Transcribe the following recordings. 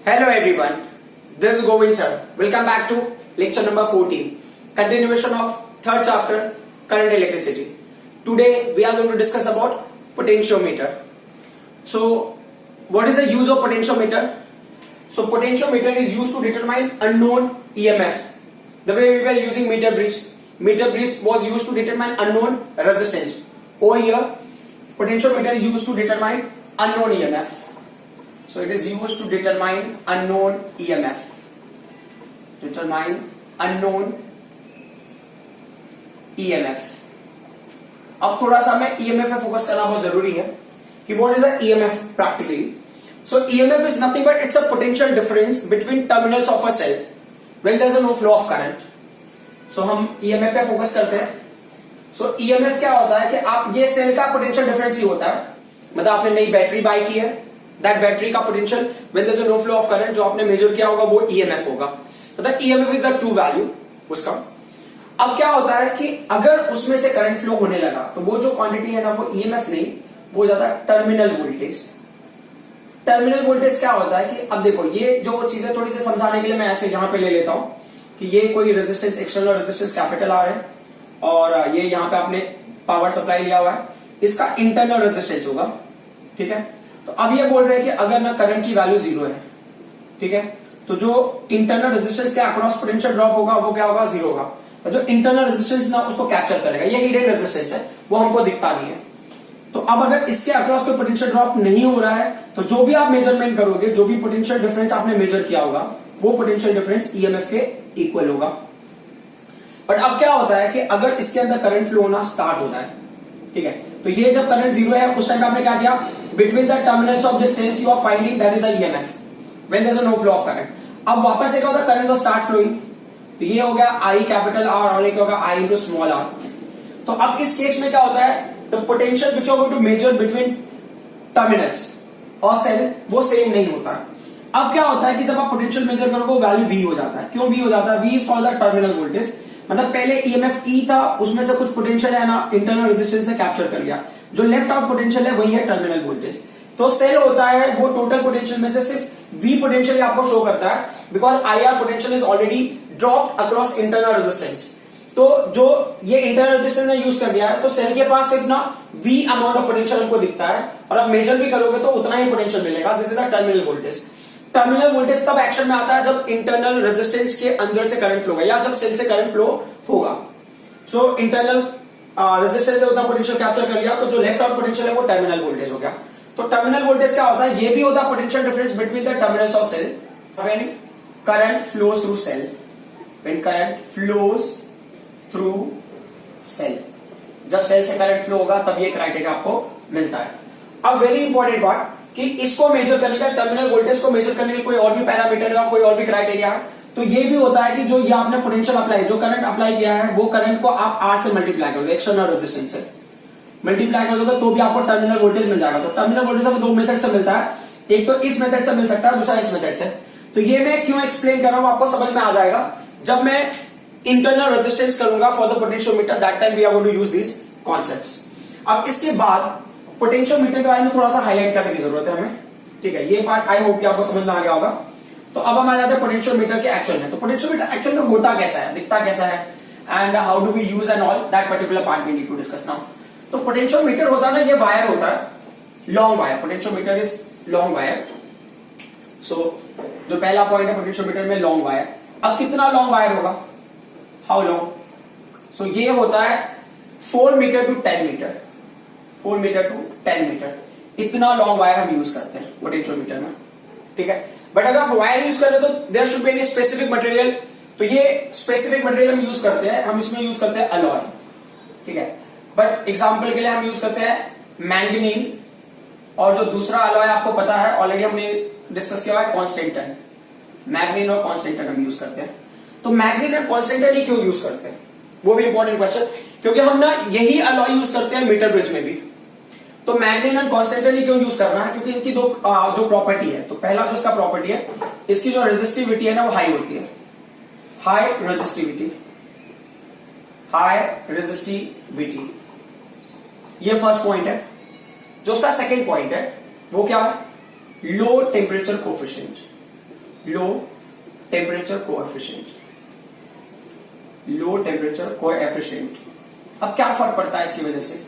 Hello everyone, this is Govind sir. Welcome back to lecture number 14, continuation of third chapter, current electricity. Today we are going to discuss about potentiometer. So what is the use of potentiometer? So potentiometer is used to determine unknown EMF. The way we were using meter bridge was used to determine unknown resistance. Over here, potentiometer is used to determine unknown EMF. So it is used to determine unknown EMF. Determine unknown EMF. अब थोड़ा सा मैं EMF पे focus करना बहुत जरूरी है कि what is the EMF practically. So EMF is nothing but it's a potential difference between terminals of a cell when there is no flow of current. So हम EMF पे फोकस करते हैं. So EMF क्या होता है कि आप ये सेल का पोटेंशियल डिफरेंस ही होता है. मतलब आपने नई बैटरी बाय की है, दैट बैटरी का potential when there is no flow of current जो आपने मेजर किया होगा वो EMF होगा. मतलब EMF is the true value उसका. अब क्या होता है कि अगर उसमें से करंट फ्लो होने लगा तो वो जो क्वांटिटी है ना वो EMF नहीं, वो हो जाता है टर्मिनल वोल्टेज. टर्मिनल वोल्टेज क्या होता है कि अब देखो ये जो चीजें थोड़ी सी समझाने के लिए मैं ऐसे यहां पे ले लेता हूं कि ये कोई resistance external resistance capital R है और ये यहां पे आपने पावर सप्लाई लिया हुआ है, इसका इंटरनल रेजिस्टेंस होगा. ठीक है, तो अब ये बोल रहे हैं कि अगर ना करंट की वैल्यू 0 है, ठीक है, तो जो इंटरनल रेजिस्टेंस के अक्रॉस पोटेंशियल ड्रॉप होगा वो क्या होगा, 0 होगा. और जो इंटरनल रेजिस्टेंस ना उसको कैप्चर करेगा, ये हिडन रेजिस्टेंस है, वो हमको दिखता नहीं है. तो अब अगर इसके अक्रॉस कोई पोटेंशियल ड्रॉप नहीं हो रहा है तो जो भी आप मेजरमेंट करोगे, जो भी पोटेंशियल डिफरेंस आपने मेजर किया होगा वो पोटेंशियल डिफरेंस EMF के इक्वल होगा. बट अब क्या होता है कि अगर इसके अंदर करंट फ्लो होना स्टार्ट हो जाए, ठीक है, तो ये जब करंट 0 है उस टाइम आपने क्या किया, between the terminals of this cells you are finding that is the EMF when there is no flow of current. अब वापस से क्या होता है, करंट को स्टार्ट फ्लोइंग, तो ये हो गया I कैपिटल R और एक होगा I इनटू स्मॉल r. तो अब इस केस में क्या होता है, the potential which you are going to measure between terminals और सेल वो सेम नहीं होता है. अब क्या होता है कि जब आप पोटेंशियल मेजर करोगे वैल्यू V हो जाता है. क्यों V हो जाता है, V is called the terminal voltage. मतलब पहले EMF E था, उसमें से कुछ पोटेंशियल है ना इंटरनल रेजिस्टेंस ने कैप्चर कर लिया, जो लेफ्ट आउट पोटेंशियल है वही है टर्मिनल वोल्टेज. तो सेल होता है वो टोटल पोटेंशियल में से सिर्फ V पोटेंशियल आपको शो करता है because IR potential is already dropped across internal resistance. तो जो ये इंटरनल रेजिस्टेंस ने यूज कर दिया है तो सेल के पास सिर्फ ना V अमाउंट ऑफ पोटेंशियल हमको दिखता है और अब मेजर भी करोगे तो उतना ही पोटेंशियल मिलेगा. This is the terminal voltage. Terminal voltage तब एक्शन में आता है जब इंटरनल रेजिस्टेंस के अंदर से करंट फ्लो होगा या जब सेल से करंट फ्लो होगा. सो इंटरनल रेजिस्टेंस ने उतना पोटेंशियल कैप्चर कर लिया तो जो लेफ्ट आउट पोटेंशियल है वो टर्मिनल वोल्टेज हो गया. तो टर्मिनल वोल्टेज क्या होता है, ये भी होता है potential difference between the terminals of cell when current flows through cell. When current flows through cell, जब सेल से करंट फ्लो होगा तब ये क्राइटेरिया आपको मिलता है. अब वेरी इंपॉर्टेंट बात कि इसको मेजर करने का, टर्मिनल वोल्टेज को मेजर करने के कोई और भी पैरामीटर है, कोई और भी क्राइटेरिया है. तो ये भी होता है कि जो ये आपने पोटेंशियल अप्लाई, जो करंट अप्लाई किया है वो करंट को आप R से मल्टीप्लाई कर दो, एक्सटर्नल रेजिस्टेंस से मल्टीप्लाई कर दोगे तो भी आपको टर्मिनल वोल्टेज मिल जाएगा. तो टर्मिनल वोल्टेज हमें दो मेथड से मिलता है, एक तो इस मेथड से मिल सकता है, दूसरा इस मेथड से. तो ये मैं क्यों एक्सप्लेन कर रहा हूं आपको समझ में आ जाएगा जब मैं इंटरनल रेजिस्टेंस करूंगा for the potentiometer. That time we are going to use this concepts. अब इसके बाद पोटेंशियोमीटर के बारे में थोड़ा सा हाईलाइट करने की जरूरत है हमें. ठीक है, ये पार्ट आई होप कि आपको समझ में आ गया होगा. तो अब हम आ जाते हैं पोटेंशियोमीटर के एक्चुअल में. तो पोटेंशियोमीटर एक्चुअल में होता कैसा है, दिखता कैसा है and how do we use and all that particular part we need to discuss now. तो पोटेंशियोमीटर होता है ना, ये वायर होता है, long wire. Potentiometer is long wire. So जो पहला पॉइंट है पोटेंशियोमीटर में लॉन्ग वायर. अब कितना लॉन्ग वायर होगा, हाउ लॉन्ग, सो ये होता है 4 metre to 10 metre. 4 metre to 10 metre इतना लॉन्ग वायर हम यूज करते हैं पोटेंशियोमीटर में. ठीक है, बट अगर आप वायर यूज कर रहे हो तो there should be any specific material. तो ये स्पेसिफिक मटेरियल हम यूज करते हैं, हम इसमें यूज करते हैं अलॉय. ठीक है, बट एग्जांपल के लिए हम यूज करते हैं मैंगनीन और जो दूसरा अलॉय आपको पता है ऑलरेडी हमने डिस्कस किया है, कॉन्स्टेंटन. मैग्नीन और कॉन्स्टेंटन हम यूज करते हैं. तो मैग्नीन और कॉन्स्टेंटन ही क्यों यूज करते हैं, वो भी इंपॉर्टेंट क्वेश्चन, क्योंकि हम ना यही अलॉय यूज करते हैं मीटर ब्रिज में भी. तो मैग्नीन और कॉन्स्टेंटन ही क्यों यूज करना है, क्योंकि इनकी दो जो प्रॉपर्टी है, तो पहला जो इसका प्रॉपर्टी है, इसकी जो रेजिस्टिविटी है ना वो हाई होती है. हाई रेजिस्टिविटी, हाई रेजिस्टिविटी, ये फर्स्ट पॉइंट है. जो उसका सेकेंड पॉइंट है वो क्या है, low temperature coefficient. Low temperature coefficient, low temperature coefficient. अब क्या फर्क पड़ता है इसकी वजह से?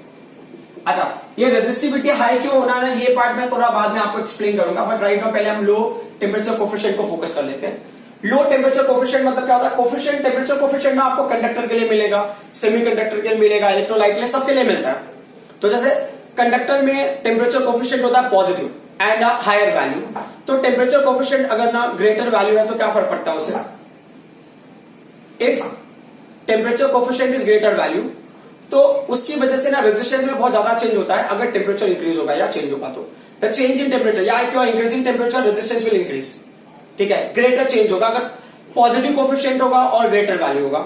अच्छा, ये रेजिस्टिविटी हाई क्यों होना है ये पार्ट मैं थोड़ा बाद में आपको एक्सप्लेन करूंगा, बट राइट नाउ पहले हम लो टेम्परेचर कोएफिशिएंट को फोकस कर लेते हैं। लो टेम्परेचर कोएफिशिएंट मतलब क्या होता है? कोएफिशिएंट, टेम्परेचर कोएफिशिएंट में आपको कंडक्टर के लिए मिलेगा, सेमीकंडक्टर के लिए मिलेगा, इलेक्ट्रोलाइट के लिए, सबके लिए मिलता है। तो जैसे कंडक्टर में टेम्परेचर कोएफिशिएंट होता है positive and a higher value, तो टेम्परेचर कोएफिशिएंट अगर ना ग्रेटर वैल्यू है तो क्या फर्क पड़ता है उसे? If temperature coefficient is greater value तो उसकी वजह से ना रेजिस्टेंस में बहुत ज्यादा चेंज होता है अगर टेम्परेचर इंक्रीज होगा या चेंज होगा तो। द चेंज इन टेम्परेचर या if you are increasing temperature resistance will increase, ठीक है, ग्रेटर चेंज होगा अगर पॉजिटिव कोएफिशिएंट होगा और ग्रेटर वैल्यू होगा।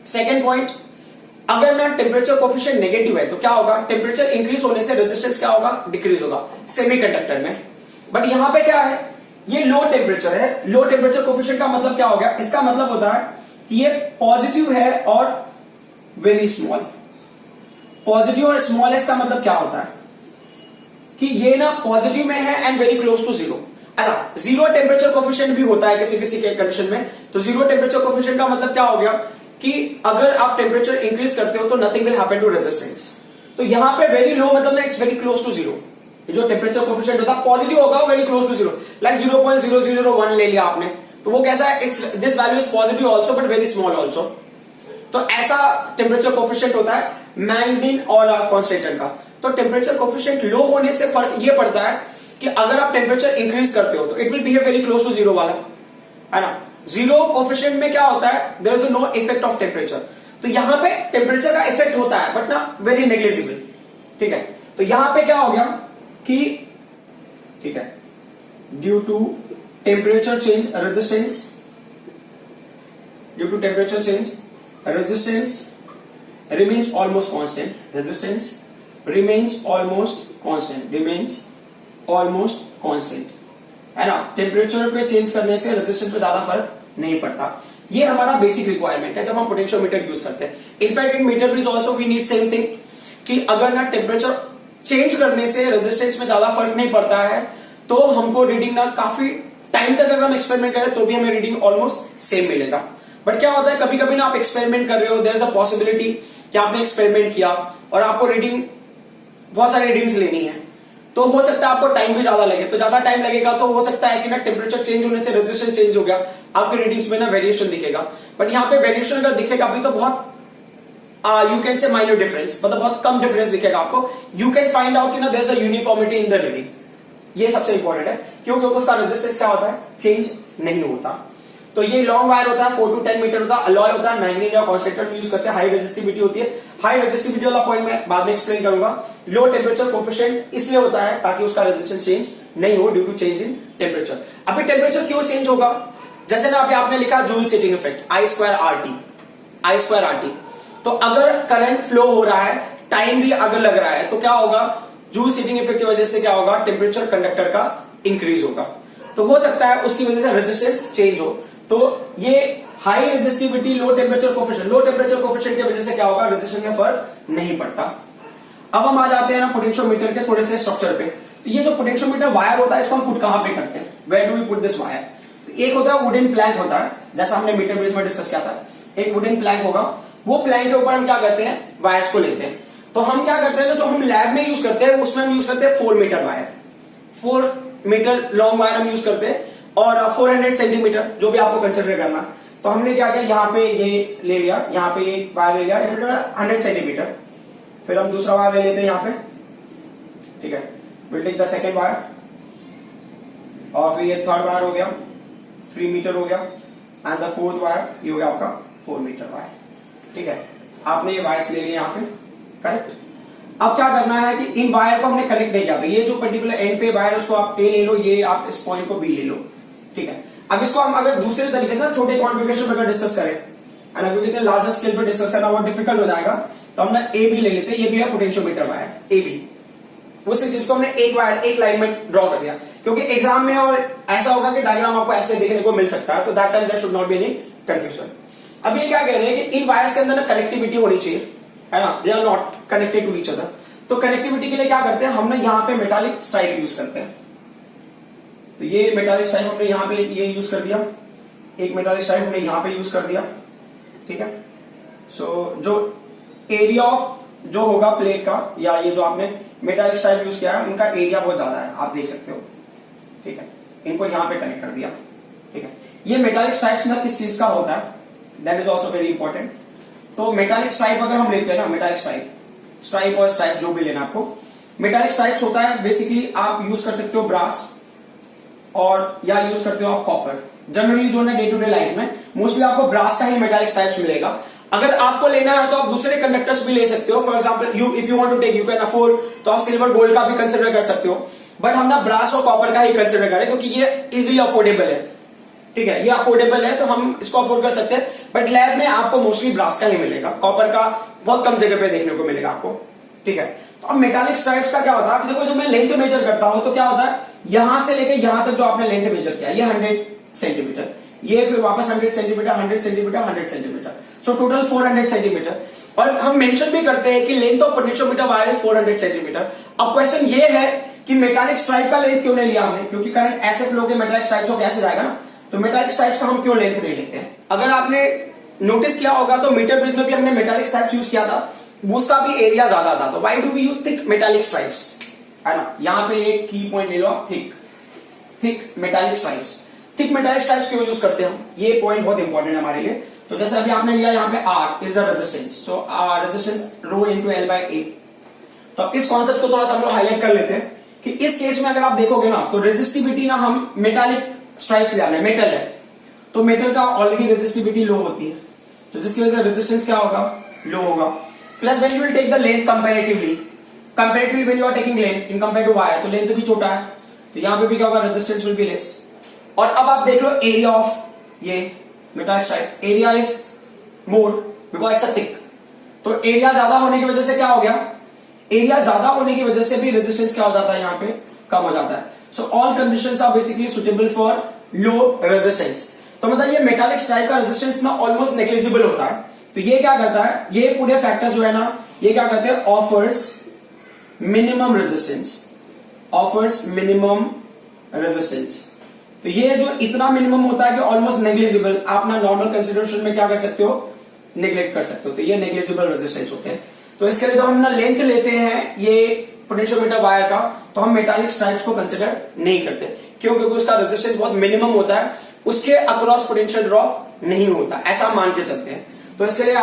सेकंड पॉइंट, अगर ना टेम्परेचर कोएफिशिएंट नेगेटिव है तो क्या होगा? टेम्परेचर इंक्रीज होने से रेजिस्टेंस क्या होगा? डिक्रीज होगा सेमीकंडक्टर में। बट यहां पे क्या है? ये लो टेम्परेचर है। लो टेम्परेचर कोएफिशिएंट का मतलब क्या हो गया? इसका मतलब होता है कि ये पॉजिटिव है और वेरी स्मॉल। पॉजिटिव और स्मॉलेस्ट का मतलब क्या होता है? कि ये ना पॉजिटिव में है and very close to zero. अच्छा, जीरो टेम्परेचर कोएफिशिएंट भी होता है किसी किसी के कंडीशन में। तो जीरो टेम्परेचर कोएफिशिएंट का मतलब क्या हो गया कि अगर आप टेम्परेचर इंक्रीज करते हो तो nothing will happen to resistance. तो यहां पे वेरी लो मतलब it's very close to zero. जो टेम्परेचर कोएफिशिएंट होता है पॉजिटिव होगा very close to zero, like 0.0001 ले लिया आपने, तो वो कैसा है? It's this value is positive also but very small also. तो ऐसा टेम्परेचर कोएफिशिएंट होता है मैंगनीन और कॉन्स्टेंट का। तो टेम्परेचर कोएफिशिएंट लो होने से फर्क ये पड़ता है कि अगर आप टेम्परेचर इंक्रीज करते हो तो it will behave very close to zero वाला, है ना। जीरो कोएफिशिएंट में क्या होता है? There is no effect of temperature. तो यहां पे टेम्परेचर का इफेक्ट होता है बट ना वेरी नेग्लिजिबल, ठीक है। तो यहां पे क्या हो गया कि, ठीक है, due to temperature change resistance, due to temperature change resistance remains almost constant, resistance remains almost constant, remains almost constant, है ना। टेम्परेचर पे चेंज करने से रेजिस्टेंस पे ज्यादा फर्क नहीं पड़ता। ये हमारा बेसिक रिक्वायरमेंट है जब हम पोटेंशियोमीटर यूज करते हैं। In fact in metre bridge also we need same thing कि अगर ना टेम्परेचर चेंज करने से रेजिस्टेंस में ज्यादा फर्क नहीं पड़ता है तो हमको रीडिंग ना काफी टाइम तक अगर हम एक्सपेरिमेंट करें तो भी हमें रीडिंग ऑलमोस्ट सेम मिलेगा। बट क्या होता है कभी कभी ना आप एक्सपेरिमेंट कर रहे हो, देयर इज अ पॉसिबिलिटी कि आपने एक्सपेरिमेंट किया और आपको रीडिंग बहुत सारी रीडिंग्स लेनी है, तो हो सकता है आपको टाइम भी ज्यादा लगे। तो ज्यादा टाइम लगेगा तो हो सकता है कि ना टेम्परेचर चेंज होने से रेजिस्टेंस चेंज हो गया, आपके रीडिंग्स में ना वेरिएशन दिखेगा। बट यहाँ पे वेरिएशन अगर दिखेगा भी तो बहुत you can say minor difference, मतलब बहुत कम डिफरेंस दिखेगा आपको। यू कैन फाइंड आउट कि ना there is a uniformity in the reading. ये सबसे इंपॉर्टेंट है क्योंकि उसका रेजिस्टेंस क्या होता है? चेंज नहीं होता। तो ये लॉन्ग वायर होता है, 4 to 10 मीटर होता है, अलॉय होता है, मैग्नीज या कॉन्स्टेंट यूज करते हैं, हाई रेजिस्टिविटी होती है। हाई रेजिस्टिविटी वाला पॉइंट मैं बाद में एक्सप्लेन करूंगा। लो टेम्परेचर कोएफिशिएंट इसलिए होता है ताकि उसका रेजिस्टेंस चेंज नहीं हो due to change in temperature. अभी टेम्परेचर क्यों चेंज होगा? जैसे ना अभी आपने लिखा जूल हीटिंग इफेक्ट I²RT। तो अगर करंट फ्लो हो रहा है, टाइम भी अगर लग रहा है तो क्या होगा? जूल हीटिंग इफेक्ट की वजह से क्या होगा? टेम्परेचर कंडक्टर का इंक्रीज होगा। तो हो सकता है उसकी वजह से रेजिस्टेंस चेंज हो। तो ये high resistivity low temperature coefficient, low temperature coefficient की वजह से क्या होगा? रेजिस्टेंस में फर्क नहीं पड़ता। अब हम आ जाते हैं ना पोटेंशियोमीटर के थोड़े से स्ट्रक्चर पे। तो ये जो पोटेंशियोमीटर वायर होता है इसको हम पुट कहां पे करते हैं? Where do we put this wire? तो एक होता है वुडन प्लैंक होता है, जैसा हमने मीटर ब्रिज में डिस्कस किया था। एक वुडन प्लैंक होगा, वो प्लैंक के ऊपर हम क्या करते हैं? वायर्स को लेते हैं। तो हम क्या करते हैं, जो हम लैब में यूज करते हैं उसमें हम यूज करते हैं 4 metre wire, 4 metre long wire हम यूज करते हैं और 400 सेंटीमीटर जो भी आपको कंसिडर करना। तो हमने क्या किया, यहाँ पे ये ले लिया, यहाँ पे ये वायर ले लिया 100 सेंटीमीटर, फिर हम दूसरा वायर ले लेते हैं यहाँ पे, ठीक है, will take the second wire, और फिर ये थर्ड वायर हो गया 3 मीटर हो गया, एंड द फोर्थ वायर ये हो गया आपका 4 मीटर वायर, ठीक है। आपने ये वायर्स ले लिए यहाँ पे, करेक्ट। अब क्या करना है कि इन वायर को हमने कनेक्ट नहीं किया, तो ये जो पर्टिकुलर एंड पे वायर उसको आप ए ले लो, ये आप इस पॉइंट को बी ले लो, ठीक है। अब इसको हम अगर दूसरे तरीके से छोटे कॉन्फ़िगरेशन पर अगर डिस्कस करें, क्योंकि लार्जर स्केल पर डिस्कस करना बहुत डिफिकल्ट हो जाएगा, तो हमने ए बी ले लेते हैं। ये भी है पोटेंशियोमीटर वायर ए बी, उसी चीज को हमने एक वायर एक लाइन में ड्रॉ कर दिया, क्योंकि एग्जाम में और ऐसा होगा कि डायग्राम आपको ऐसे देखने को मिल सकता है, तो that time there should not be any confusion. अब ये क्या कह रहे हैं कि इन वायर्स के अंदर ना कनेक्टिविटी होनी चाहिए, है ना, they are not connected to each other. तो कनेक्टिविटी के लिए क्या करते हैं हम ना, यहाँ पे मेटालिक स्ट्राइप यूज करते हैं, तो ये मेटालिक स्ट्राइप हमने यहाँ पे ये यूज कर दिया, एक मेटालिक स्ट्राइप हमने यहाँ पे यूज कर दिया, ठीक है। सो जो एरिया ऑफ जो होगा प्लेट का, या ये जो आपने मेटालिक स्ट्राइप यूज किया है, उनका एरिया बहुत ज्यादा है, आप देख सकते हो, ठीक है। इनको यहाँ पे कनेक्ट कर दिया, ठीक है। ये मेटालिक स्ट्राइप्स ना किस चीज का होता है, that is also very important. तो मेटालिक स्ट्राइप अगर हम लेते हैं ना, मेटालिक स्ट्राइप और स्ट्राइप जो भी लेना आपको, मेटालिक स्ट्राइप्स होता है बेसिकली आप यूज कर सकते हो ब्रास और या यूज करते हो आप कॉपर। जनरली जो है डे टू डे लाइफ में मोस्टली आपको ब्रास का ही मेटालिक स्ट्राइप्स मिलेगा। अगर आपको लेना है तो आप दूसरे कंडक्टर्स भी ले सकते हो, for example if you want to take, you can afford, तो आप सिल्वर गोल्ड का भी कंसिडर कर सकते हो, बट हम ना ब्रास और कॉपर का ही कंसिडर करें क्योंकि ये इजिली अफोर्डेबल है, ठीक है। ये अफोर्डेबल है तो हम इसको अफोर्ड कर सकते हैं, बट लैब में आपको मोस्टली ब्रास का ही मिलेगा, कॉपर का बहुत कम जगह पे देखने को मिलेगा आपको, ठीक है। तो अब मेटालिक स्ट्राइप्स का क्या होता है, देखो जब मैं लेंथ मेजर करता हूं तो क्या होता है, यहां से लेकर यहां तक जो आपने लेंथ मेजर किया, ये 100 सेंटीमीटर, ये फिर वापस 100 centimetre, 100 centimetre, 100 centimetre, so total 400 centimetre. और हम मेंशन भी करते हैं कि length of potentiometer wire is 400 centimetre. अब क्वेश्चन ये है कि मेटालिक स्ट्राइप का लेंथ क्यों नहीं लिया हमने, क्योंकि करंट ऐसे फ्लो के मेटालिक स्ट्राइप्स को कैसे जाएगा ना, तो मेटालिक स्ट्राइप्स का हम क्यों लेंथ नहीं लेते हैं। अगर आपने नोटिस किया होगा तो मीटर ब्रिज में भी हमने मेटालिक स्ट्राइप्स यूज किया था, उसका भी एरिया ज्यादा था, तो why do we use thick metallic stripes, है ना। यहां पे एक की पॉइंट ले लो, thick metallic stripes. Thick metallic stripes क्यों यूज करते हैं हम, ये पॉइंट बहुत इंपॉर्टेंट है हमारे लिए। तो जैसे अभी आपने लिया यहाँ पे R is the resistance, so resistance rho into L by A। तो अब इस कॉन्सेप्ट को थोड़ा सा हम लोग हाईलाइट कर लेते हैं कि इस केस में अगर आप देखोगे ना, तो रेजिस्टिविटी ना हम मेटालिक स्ट्राइप्स ले रहे हैं, मेटल है तो मेटल का ऑलरेडी रेजिस्टिविटी लो होती है, तो जिसकी वजह से रेजिस्टेंस क्या होगा, लो होगा। Plus when you will take the length comparatively when you are taking length in compare to wire, तो लेंथ भी छोटा है, तो यहां पे भी क्या होगा, रेजिस्टेंस विल बी लेस। और अब आप देख लो एरिया ऑफ ये metallic stripe, area is more because it's a thick, तो एरिया ज्यादा होने की वजह से क्या हो गया, एरिया ज्यादा होने की वजह से भी रेजिस्टेंस क्या हो जाता है, यहाँ पे कम हो जाता है। So all conditions are basically suitable for low resistance. तो मतलब ये मेटालिक स्ट्राइप का रेजिस्टेंस ना ऑलमोस्ट नेग्लिजिबल होता है। तो ये क्या करता है, ये पूरे फैक्टर्स जो है ना, ये क्या करते हैं, ऑफर्स मिनिमम रेजिस्टेंस। तो ये जो इतना मिनिमम होता है कि ऑलमोस्ट नेग्लिजिबल, आप ना नॉर्मल कंसिडरेशन में क्या कर सकते हो, नेग्लेक्ट कर सकते हो, तो ये नेग्लिजिबल रेजिस्टेंस होते हैं। तो इसके लिए जब हम ना लेंथ लेते हैं ये पोटेंशियोमीटर वायर का, तो हम मेटालिक स्ट्राइप्स को कंसिडर नहीं करते, क्यों, क्योंकि उसका रेजिस्टेंस बहुत मिनिमम होता है, उसके अक्रॉस पोटेंशियल ड्रॉप नहीं होता, ऐसा मान के चलते हैं। तो इसके लिए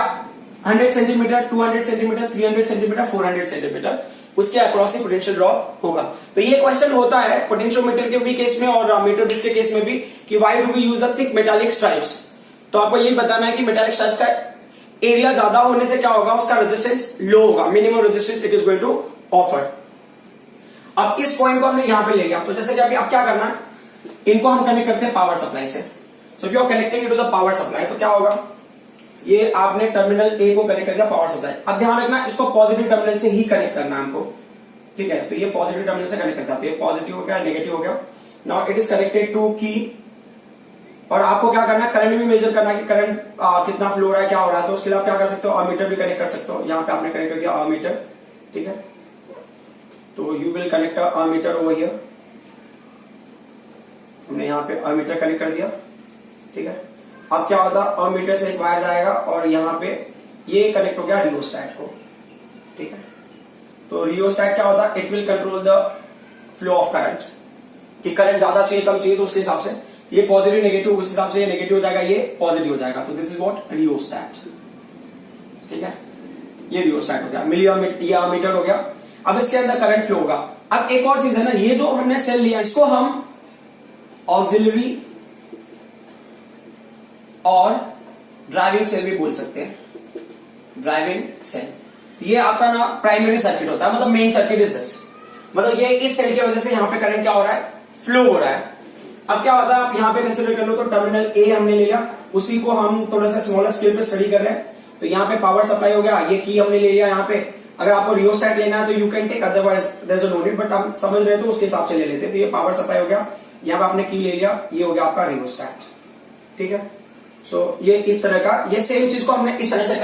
100 सेंटीमीटर, 200 सेंटीमीटर, 300 सेंटीमीटर, 400 सेंटीमीटर उसके अक्रॉस ही पोटेंशियल ड्रॉप होगा। तो ये क्वेश्चन होता है पोटेंशियोमीटर के भी केस में और मीटर ब्रिज के केस में भी कि why do we use the thick metallic stripes. तो आपको ये बताना है कि मेटालिक स्ट्राइप्स का एरिया ज्यादा होने से क्या होगा, उसका रेजिस्टेंस लो होगा, minimum resistance it is going to offer. अब इस पॉइंट को हमने यहां पे ले लिया, तो जैसे कि अभी आप क्या करना है, इनको हम कनेक्ट करते हैं पावर सप्लाई से। So if you are connecting to the power supply, तो क्या होगा, ये आपने टर्मिनल ए को कनेक्ट कर दिया पावर सप्लाई। अब ध्यान रखना इसको पॉजिटिव टर्मिनल से ही कनेक्ट करना है हमको, ठीक है। तो ये पॉजिटिव टर्मिनल से कनेक्ट करता है, तो ये पॉजिटिव हो गया, नेगेटिव हो गया। Now it is connected to key, और आपको क्या करना है, करंट भी मेजर करना है कि करंट कितना फ्लो हो रहा है, क्या हो रहा है। तो उसके लिए आप क्या कर सकते हो, अमीटर भी कनेक्ट कर सकते हो। यहां पे आपने कनेक्ट कर दिया अमीटर, ठीक है। तो you will connect ammeter over here, हमने यहां पे अमीटर कनेक्ट कर दिया, ठीक है। अब क्या होता है, अमीटर से एक वायर जाएगा और यहां पे ये कनेक्ट हो गया रियोस्टैट को, ठीक है। तो रियोस्टैट क्या होता है, it will control the flow of current, कि करंट ज्यादा चाहिए कम चाहिए, तो उसके हिसाब से ये पॉजिटिव नेगेटिव, उस हिसाब से ये नेगेटिव हो जाएगा, ये पॉजिटिव हो जाएगा। तो दिस इज व्हाट रियोस्टैट, ठीक है। ये रियोस्टैट हो गया, मिलीमीटर हो गया। अब इसके अंदर करंट फ्लो होगा। अब एक और चीज है ना, ये जो हमने सेल लिया इसको हम ऑक्सिलरी और ड्राइविंग सेल भी बोल सकते हैं, ड्राइविंग सेल। ये आपका ना प्राइमरी सर्किट होता है, मतलब मेन सर्किट इज दिस, मतलब ये इस सेल की वजह से यहां पे करंट क्या हो रहा है, फ्लो हो रहा है। अब क्या होता है, आप यहां पे कंसिडर कर लो, तो टर्मिनल ए हमने ले लिया, उसी को हम थोड़ा सा स्मॉलर स्केल पे स्टडी कर रहे हैं। तो यहाँ पे पावर सप्लाई हो गया, ये की हमने ले लिया यहाँ पे। अगर आपको रियोस्टैट लेना है तो you can take, otherwise there is no need, but हम समझ रहे हैं तो उसके हिसाब से ले लेते हैं। तो ये पावर सप्लाई हो गया, यहाँ पे आपने की ले लिया, ये हो गया आपका रियोस्टैट, ठीक है। सो ये इस तरह का, ये सेम चीज को हमने इस तरह से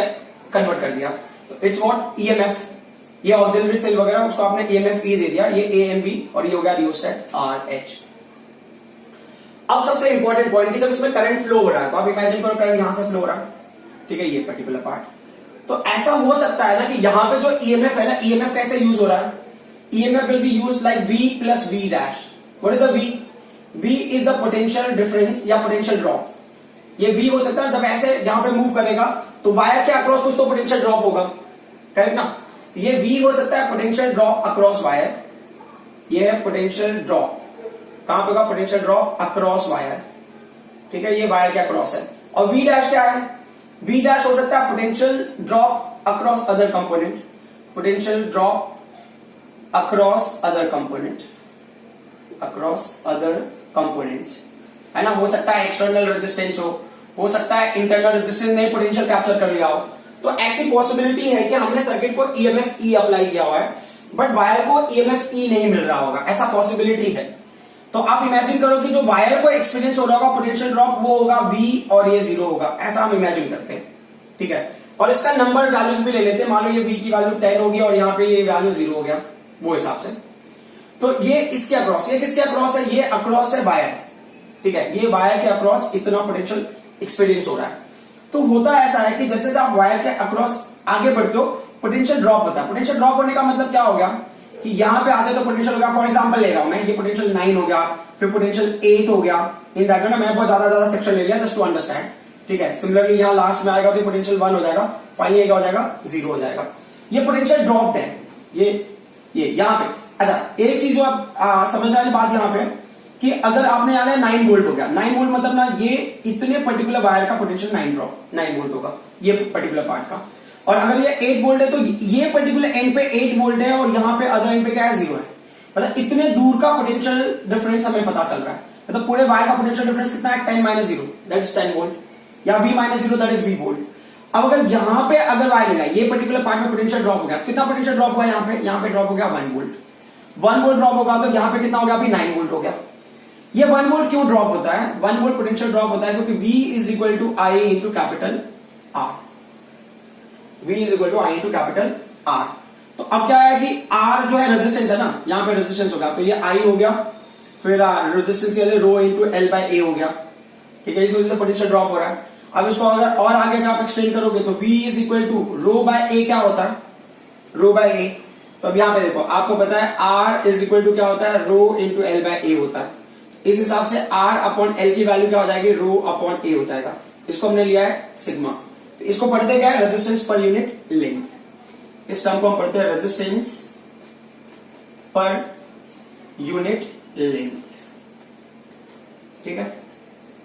कन्वर्ट कर दिया। तो इट्स व्हाट ईएमएफ, ये ऑक्सिलरी सेल वगैरह उसको आपने ईएमएफ ई दे दिया, ये ए एम बी, और ये हो गया रियोस्टैट आर एच, अब सबसे इंपॉर्टेंट पॉइंट कि जब इसमें करंट फ्लो हो रहा है, तो आप इमेजिन करो करंट यहां से फ्लो हो रहा है, ठीक है, ये पर्टिकुलर पार्ट। तो ऐसा हो सकता है ना कि यहां पे जो ईएमएफ है ना, ईएमएफ कैसे यूज हो रहा है, EMF will be use like V plus V dash. What is the V? V is the potential difference या पोटेंशियल ड्रॉप। ये V हो सकता है जब ऐसे यहां पे मूव करेगा तो वायर के अक्रॉस कुछ तो पोटेंशियल ड्रॉप होगा, करेक्ट ना। ये V हो सकता है पोटेंशियल ड्रॉप अक्रॉस वायर, ये है पोटेंशियल ड्रॉप, कहां पे होगा पोटेंशियल ड्रॉप अक्रॉस वायर, ठीक है, ये वायर के अक्रॉस है। और V डैश क्या है? V डैश हो सकता है potential drop across other component, potential drop across other component, across other components, है ना। हो सकता है एक्सटर्नल रेजिस्टेंस हो सकता है इंटरनल रेजिस्टेंस ने पोटेंशियल कैप्चर कर लिया हो। तो ऐसी पॉसिबिलिटी है कि हमने सर्किट को ईएमएफ ई अप्लाई किया हुआ है बट वायर को ईएमएफ ई नहीं मिल रहा होगा, ऐसा पॉसिबिलिटी है। तो आप इमेजिन करो कि जो वायर को एक्सपीरियंस हो रहा होगा पोटेंशियल ड्रॉप वो होगा V और ये 0 होगा, ऐसा हम इमेजिन करते हैं, ठीक है। और इसका नंबर वैल्यूज भी ले लेते हैं, मान लो ये V की वैल्यू 10 होगी और यहाँ पे ये वैल्यू 0 हो गया, वो हिसाब से। तो ये इसके अक्रॉस, ये किसके अक्रॉस है? ये अक्रॉस है वायर, ठीक है, ये वायर के अक्रॉस इतना पोटेंशियल एक्सपीरियंस हो रहा है। तो होता ऐसा है कि जैसे आप वायर के अक्रॉस आगे बढ़ते हो पोटेंशियल ड्रॉप होता है। पोटेंशियल ड्रॉप होने का मतलब क्या हो गया कि यहां पे आते तो पोटेंशियल हो गया, फॉर एग्जांपल ले रहा हूं मैं, ये पोटेंशियल 9 हो गया, फिर पोटेंशियल 8 हो गया, इन दैट ना मैं बहुत ज्यादा सेक्शन ले लिया जस्ट टू अंडरस्टैंड, ठीक है। सिमिलरली यहां लास्ट में आएगा तो पोटेंशियल 1 हो जाएगा, फाइनली क्या हो जाएगा 0 हो जाएगा। ये पोटेंशियल ड्रॉप है, ये यहां पे। अच्छा, एक चीज जो आप समझने वाली बात यहां पे कि अगर आपने यहां 9 वोल्ट हो गया, 9 वोल्ट मतलब ना ये इतने पर्टिकुलर वायर का पोटेंशियल 9 वोल्ट होगा, ये पर्टिकुलर पार्ट का। और अगर ये 8 वोल्ट है तो ये पर्टिकुलर एंड पे 8 वोल्ट है और यहां पे अदर एंड पे क्या है 0 है। मतलब इतने दूर का पोटेंशियल डिफरेंस हमें पता चल रहा है। मतलब पूरे वायर का पोटेंशियल डिफरेंस कितना है? 10 माइनस 0 दैट इज 10 वोल्ट, या V minus 0 that is V volt. अब अगर यहां पे अगर वायर लेना है, ये पर्टिकुलर पार्ट में पोटेंशियल ड्रॉप हो गया, कितना पोटेंशियल ड्रॉप हुआ यहां पे ड्रॉप हो गया 1 वोल्ट। 1 वोल्ट ड्रॉप होगा तो यहां पे कितना हो गया? अभी 9 वोल्ट हो गया। ये 1 वोल्ट क्यों ड्रॉप होता है? 1 वोल्ट पोटेंशियल ड्रॉप होता है क्योंकि V is equal to I into capital R, V is equal to I into capital R। तो अब क्या है कि R जो है रेजिस्टेंस है ना, यहां पे रेजिस्टेंस होगा तो ये I हो गया, फिर रेजिस्टेंस के लिए रो इंटू एल बाई ए हो गया, ठीक है, इस वजह से पोटेंशियल ड्रॉप हो रहा है। अब इसको अगर और आगे अगर आप एक्सटेंड करोगे तो V is equal to rho by A क्या होता है? Rho by A. तो अब यहां पे देखो आपको पता है R इज इक्वल टू क्या होता है? रो इंटू एल बाय ए होता है। इस हिसाब से R अपॉन एल की वैल्यू क्या हो जाएगी? रो अपॉन ए हो जाएगा। इसको हमने लिया है सिग्मा। तो इसको पढ़ते क्या है? Resistance per unit length. इस टर्म को हम पढ़ते हैं रेजिस्टेंस पर यूनिट लेंथ, ठीक है,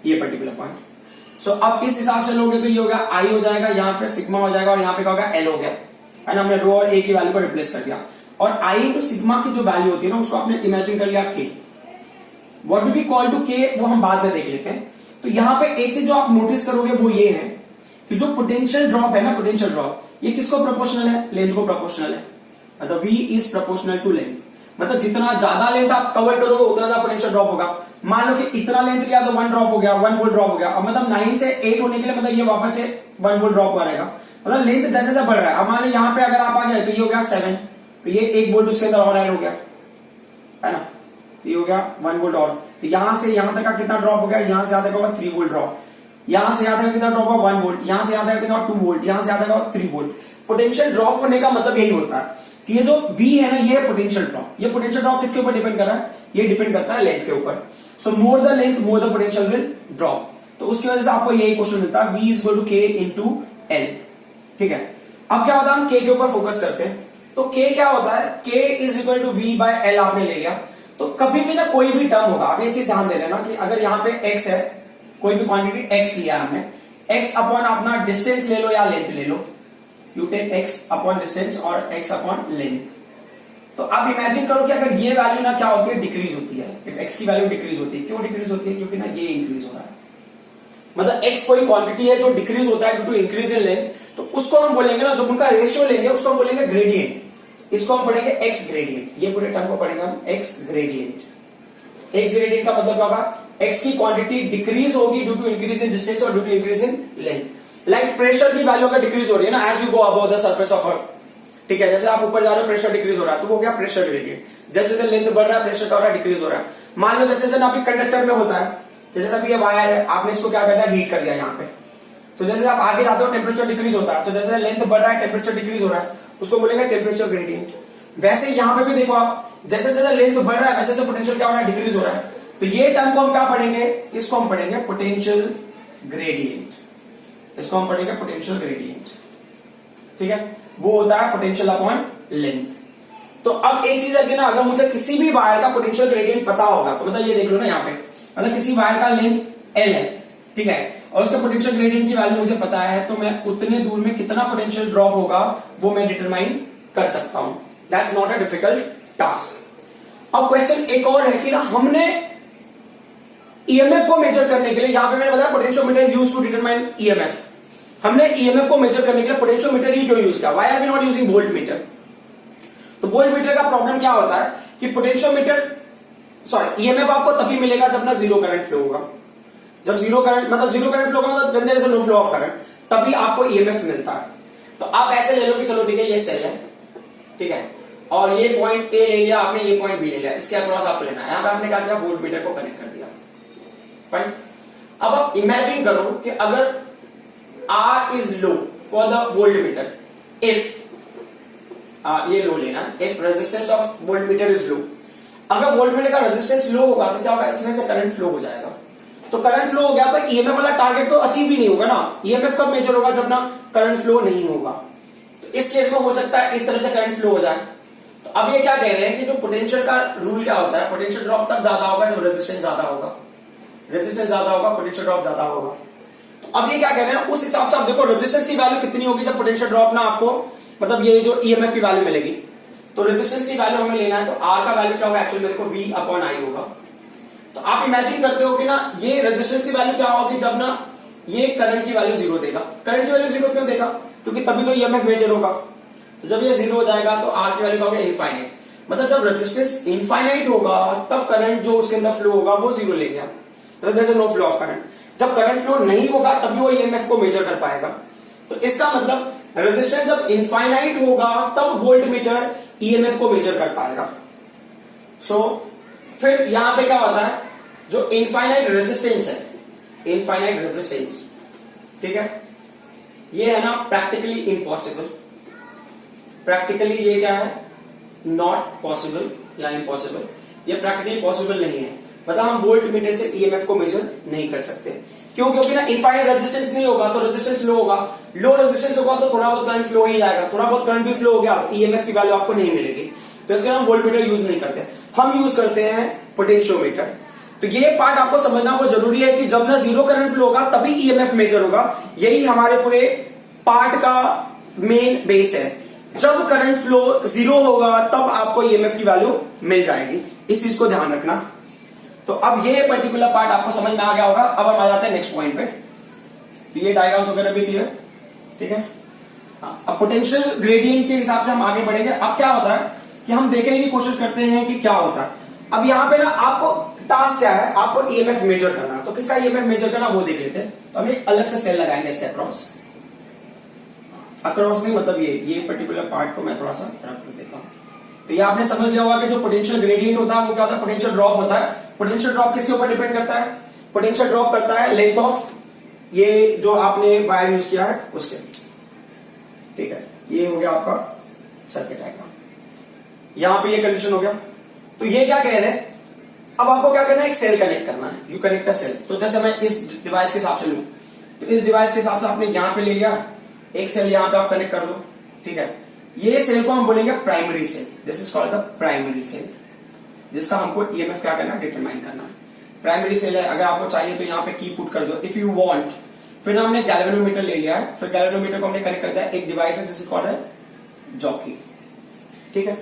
ये पर्टिकुलर पॉइंट। सो अब इस हिसाब से लोगे तो ये हो गया I हो जाएगा, यहां पे सिग्मा हो जाएगा और यहां पे क्या होगा? L हो गया, है ना। हमने रो और ए की वैल्यू को रिप्लेस कर दिया और I इंटू सिग्मा की जो वैल्यू होती है ना उसको आपने इमेजिन कर लिया K। What do we call to K वो हम बाद में देख लेते हैं। तो यहां पे एक चीज जो आप नोटिस करोगे वो ये है कि जो पोटेंशियल ड्रॉप है ना, पोटेंशियल ड्रॉप ये किसको प्रोपोर्शनल है? लेंथ को प्रोपोर्शनल है। मतलब V is proportional to length, मतलब जितना ज्यादा लेंथ आप कवर करोगे उतना ज्यादा पोटेंशियल ड्रॉप होगा। मान लो कि इतना लेंथ लिया तो 1 ड्रॉप हो गया, 1 वोल्ट ड्रॉप हो गया। अब मतलब 9 से 8 होने के लिए मतलब ये वापस से 1 वोल्ट ड्रॉप हो रहेगा। मतलब लेंथ जैसे जैसे बढ़ रहा है। अब मान लो यहाँ पे अगर आप आ गए तो ये हो गया 7, तो ये 1 वोल्ट उसके अंदर और ऐड हो गया, है ना। ये हो गया 1 वोल्ट और, तो यहां से यहां तक का कितना ड्रॉप हो गया? यहां से यहां तक होगा 3 वोल्ट ड्रॉप, यहां से यहां तक कितना ड्रॉप होगा? 1 वोल्ट, यहां से यहां तक कितना 2 वोल्ट, यहां से यहां तक 3 वोल्ट। पोटेंशियल ड्रॉप होने का मतलब यही होता है कि ये जो V है ना, ये पोटेंशियल ड्रॉप। ये पोटेंशियल ड्रॉप किसके ऊपर डिपेंड कर रहा है? ये डिपेंड करता है लेंथ के ऊपर। So more the length more the potential will drop. तो उसकी वजह से आपको यही क्वेश्चन मिलता है, V is equal to K into L, ठीक है। अब क्या होता है, हम K के ऊपर फोकस करते हैं। तो K क्या होता है? K is equal to V by L आपने ले लिया। तो कभी भी ना कोई भी टर्म होगा, आप ये चीज ध्यान दे लेना कि अगर यहाँ पे x है, कोई भी क्वांटिटी x लिया हमने, x अपॉन अपना डिस्टेंस ले लो या लेंथ ले लो, you take x upon distance और x अपॉन लेंथ। तो आप इमेजिन करो कि अगर ये वैल्यू ना क्या होती है? डिक्रीज होती है। इफ x की वैल्यू डिक्रीज होती है, क्यों डिक्रीज होती है? क्योंकि ना ये इंक्रीज हो रहा है। मतलब x कोई क्वांटिटी है जो डिक्रीज होता है due to increase in length, तो उसको हम बोलेंगे ना, जो उनका रेशियो लेंगे उसको हम बोलेंगे ग्रेडियंट। इसको हम पढ़ेंगे x ग्रेडियंट, ये पूरे टर्म को पढ़ेंगे हम x ग्रेडियंट। x ग्रेडियंट का मतलब क्या होगा? x की क्वांटिटी डिक्रीज होगी due to increase in distance और due to increase in length. Like pressure की वैल्यू अगर डिक्रीज हो रही है ना, as you go above the surface of earth, ठीक है, जैसे आप ऊपर जा रहे हो प्रेशर डिक्रीज हो रहा है, तो वो क्या? Pressure gradient. जैसे जैसे लेंथ बढ़ रहा है प्रेशर क्या हो रहा है? डिक्रीज हो रहा है। मान लो जैसे जैसे आपकी कंडक्टर में होता है जैसे अभी ये वायर है, आपने इसको क्या कर दिया, हीट कर दिया यहाँ पे। तो जैसे आप आगे जाते हो टेम्परेचर डिक्रीज होता है, तो जैसे लेंथ बढ़ रहा है टेम्परेचर डिक्रीज हो रहा है, उसको बोलेंगे टेम्परेचर ग्रेडियंट। वैसे यहाँ पे भी देखो आप, जैसे जैसे लेंथ बढ़ रहा है वैसे तो पोटेंशियल क्या हो रहा है, डिक्रीज हो रहा है। तो ये टर्म को हम क्या पढ़ेंगे, इसको हम पढ़ेंगे पोटेंशियल ग्रेडियंट। इसको हम पढ़ेंगे पोटेंशियल ग्रेडियंट, ठीक है। वो होता है पोटेंशियल अपॉन लेंथ। तो अब एक चीज है कि ना, अगर मुझे किसी भी वायर का पोटेंशियल ग्रेडियंट पता होगा, तो मतलब ये देख लो ना यहाँ पे, मतलब किसी वायर का लेंथ L है, ठीक है, और उसका पोटेंशियल ग्रेडियंट की वैल्यू मुझे पता है, तो मैं उतने दूर में कितना पोटेंशियल ड्रॉप होगा वो मैं डिटरमाइन कर सकता हूं। That's not a difficult task. अब क्वेश्चन एक और है कि ना, हमने ईएमएफ को मेजर करने के लिए, यहां पे मैंने बताया potentiometer use to determine EMF, हमने ईएमएफ को मेजर करने के लिए पोटेंशियोमीटर ही क्यों यूज किया, why are we not using voltmeter. तो वोल्ट मीटर का प्रॉब्लम क्या होता है कि पोटेंशियोमीटर ईएमएफ आपको तभी मिलेगा जब ना जीरो करंट फ्लो होगा। जब जीरो करंट मतलब जीरो करंट फ्लो का मतलब when there is no flow of current, तभी आपको ईएमएफ मिलता है। तो आप ऐसे ले लो कि चलो ठीक है, ये सेल है, ठीक है, और ये पॉइंट ए ले लिया आपने, ये पॉइंट बी ले लिया, इसके अक्रॉस आपको लेना है। यहां पे आपने क्या किया, वोल्ट मीटर को कनेक्ट कर दिया, फाइन। अब आप इमेजिन करो कि अगर R is low for the volt meter, if ये लो लेना, if resistance of volt meter is low, अगर वोल्ट मीटर का रेजिस्टेंस लो होगा तो क्या होगा, इसमें से करंट फ्लो हो जाएगा। तो करंट फ्लो हो गया तो ईएमएफ वाला टारगेट तो अचीव भी नहीं होगा ना। ईएमएफ कब मेजर होगा, जब ना करंट फ्लो नहीं होगा। तो इस केस में हो सकता है इस तरह से करंट फ्लो हो जाए। तो अब ये क्या कह रहे हैं कि जो पोटेंशियल का रूल क्या होता है, पोटेंशियल ड्रॉप तब ज्यादा होगा जब रेजिस्टेंस ज्यादा होगा, रेजिस्टेंस ज्यादा होगा पोटेंशियल ड्रॉप ज्यादा होगा। तो अब ये क्या कह रहे हैं, उस हिसाब से आप देखो रेजिस्टेंस की वैल्यू कितनी होगी जब पोटेंशियल ड्रॉप ना आपको, मतलब ये जो ईएमएफ की वैल्यू मिलेगी। तो रेजिस्टेंस की वैल्यू हमें लेना है, तो R का वैल्यू क्या होगा, एक्चुअली में देखो V अपॉन I होगा। तो आप इमेजिन करते हो कि ना, ये रेजिस्टेंस की वैल्यू क्या होगी जब ना ये करंट की वैल्यू जीरो देगा। करंट की वैल्यू जीरो क्यों देगा, क्योंकि तभी तो ईएमएफ मेजर होगा। तो जब ये जीरो हो जाएगा तो R की वैल्यू क्या होगी, इनफाइनाइट। मतलब जब रेजिस्टेंस इनफाइनाइट होगा तब करंट जो उसके अंदर फ्लो होगा वो जीरो ले गया, मतलब there is no flow of current. जब करंट फ्लो नहीं होगा तभी वो ईएमएफ को मेजर कर पाएगा। तो इसका मतलब रेजिस्टेंस जब इनफाइनाइट होगा तब वोल्ट मीटर ईएमएफ को मेजर कर पाएगा। सो फिर यहां पे क्या होता है, जो इनफाइनाइट रेजिस्टेंस है, इनफाइनाइट रेजिस्टेंस, ठीक है, ये है ना प्रैक्टिकली इम्पॉसिबल। प्रैक्टिकली ये क्या है, नॉट पॉसिबल या इम्पॉसिबल, ये प्रैक्टिकली पॉसिबल नहीं है। मतलब हम वोल्ट मीटर से ईएमएफ को मेजर नहीं कर सकते। क्यों, क्योंकि ना इनफाइनाइट रेजिस्टेंस नहीं होगा तो रेजिस्टेंस लो होगा, लो रेजिस्टेंस होगा तो थोड़ा बहुत करंट फ्लो ही जाएगा, थोड़ा बहुत करंट भी फ्लो हो गया तो ईएमएफ की वैल्यू आपको नहीं मिलेगी। तो इसके लिए हम वोल्ट मीटर यूज नहीं करते, हम यूज करते हैं पोटेंशियोमीटर। तो ये पार्ट आपको समझना बहुत जरूरी है कि जब ना जीरो करंट फ्लो होगा तभी ईएमएफ मेजर होगा। यही हमारे पूरे पार्ट का मेन बेस है। जब करंट फ्लो जीरो होगा तब आपको ईएमएफ की वैल्यू मिल जाएगी, इस चीज को ध्यान रखना। तो अब ये पर्टिकुलर पार्ट आपको समझ में आ गया होगा। अब हम आ जाते हैं नेक्स्ट पॉइंट पे। तो ये डायग्राम्स वगैरह भी क्लियर, ठीक है। अब पोटेंशियल ग्रेडियंट के हिसाब से हम आगे बढ़ेंगे। अब क्या होता है कि हम देखने की कोशिश करते हैं कि क्या होता है। अब यहां पे ना आपको टास्क क्या है, आपको ईएमएफ मेजर करना। तो किसका ईएमएफ मेजर करना वो देख लेते हैं। तो हम एक अलग से सेल लगाएंगे इसके अक्रॉस, अक्रॉस नहीं मतलब ये पर्टिकुलर पार्ट को मैं थोड़ा सा रख देता हूं। तो ये आपने समझ लिया होगा कि जो पोटेंशियल ग्रेडियंट होता है वो क्या होता है, पोटेंशियल ड्रॉप होता है। पोटेंशियल ड्रॉप किसके ऊपर डिपेंड करता है, पोटेंशियल ड्रॉप करता है लेंथ ऑफ ये जो आपने वायर यूज किया है उसके, ठीक है। ये हो गया आपका सर्किट डायग्राम, यहां पे ये कंडीशन हो गया। तो ये क्या कह रहे हैं, अब आपको क्या करना है, एक सेल कनेक्ट करना है। You connect a cell. तो जैसे मैं इस डिवाइस के हिसाब से लूं, तो इस डिवाइस के हिसाब से आपने यहां पे ले लिया एक सेल, यहां पे आप कनेक्ट कर दो, ठीक है। ये सेल को हम बोलेंगे primary cell, this is called the primary cell, जिसका हमको ईएमएफ क्या करना है, डिटरमाइन करना है। प्राइमरी सेल है, अगर आपको चाहिए तो यहाँ पे की पुट कर दो इफ यू वांट। फिर हमने गैल्वेनोमीटर ले लिया है, फिर गैल्वेनोमीटर को हमने कनेक्ट कर दिया एक डिवाइस है जिसको कॉल्ड है जॉकी, ठीक है।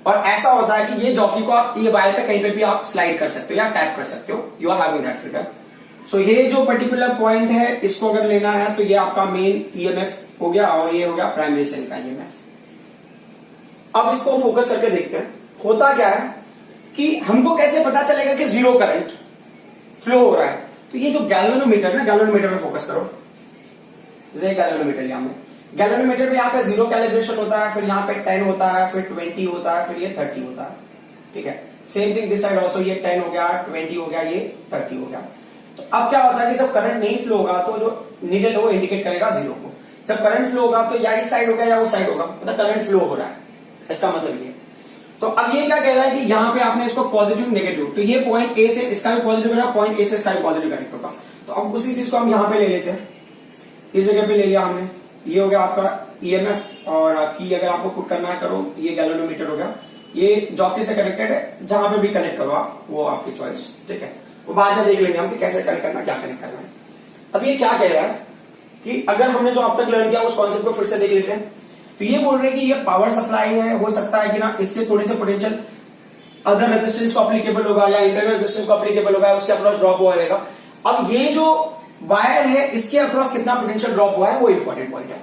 और ऐसा होता है कि ये जॉकी को आप ये वायर पे कहीं पे भी आप स्लाइड कर सकते हो या टैप कर सकते हो, you are having that figure. So ये जो पर्टिकुलर पॉइंट है इसको अगर लेना है तो ये आपका मेन ईएमएफ हो गया और ये हो गया प्राइमरी सेल का ईएमएफ। अब इसको फोकस करके देखते हैं होता क्या है कि हमको कैसे पता चलेगा कि जीरो करंट फ्लो हो रहा है। तो ये जो गैल्वेनोमीटर है ना, गैल्वेनोमीटर में फोकस करो, जैसे गैल्वेनोमीटर लिया हमने, गैल्वेनोमीटर में यहाँ पे जीरो कैलिब्रेशन होता है, फिर यहाँ पे 10 होता है, फिर 20 होता है, फिर ये 30 होता है, ठीक है। Same thing this side also, ये 10 हो गया, 20 हो गया, ये 30 हो गया। तो अब क्या होता है कि जब करंट नहीं फ्लो होगा तो जो नीडल है वो इंडिकेट करेगा जीरो को। जब करंट फ्लो होगा तो या इस साइड होगा या उस साइड होगा, मतलब करंट फ्लो हो रहा है, इसका मतलब ये। तो अब ये क्या कह रहा है कि यहां पे आपने इसको पॉजिटिव नेगेटिव, तो ये पॉइंट ए से इसका भी पॉजिटिव है, पॉइंट ए से इसका भी पॉजिटिव कनेक्ट होगा। तो अब उसी चीज को हम यहां पे ले लेते हैं, इस जगह पे ले लिया हमने, ये हो गया आपका ईएमएफ, और आपकी अगर आपको पुट करना है करो, ये गैल्वेनोमीटर हो गया, ये जॉकी से कनेक्टेड है, जहां पे भी कनेक्ट करो आप, वो आपकी चॉइस, ठीक है। वो बाद में देख लेंगे हम कि कैसे कनेक्ट करना, क्या कनेक्ट करना है। अब ये क्या कह रहा है कि अगर हमने जो अब तक लर्न किया उस कॉन्सेप्ट को फिर से देख लेते हैं। तो ये बोल रहे हैं कि ये पावर सप्लाई है, हो सकता है कि ना इसके थोड़े से पोटेंशियल अदर रेजिस्टेंस को एप्लीकेबल होगा या इंटरनल रेजिस्टेंस को एप्लीकेबल होगा, उसके अक्रॉस ड्रॉप हुआ रहेगा। अब ये जो वायर है इसके अक्रॉस कितना पोटेंशियल ड्रॉप हुआ है वो इंपॉर्टेंट पॉइंट है।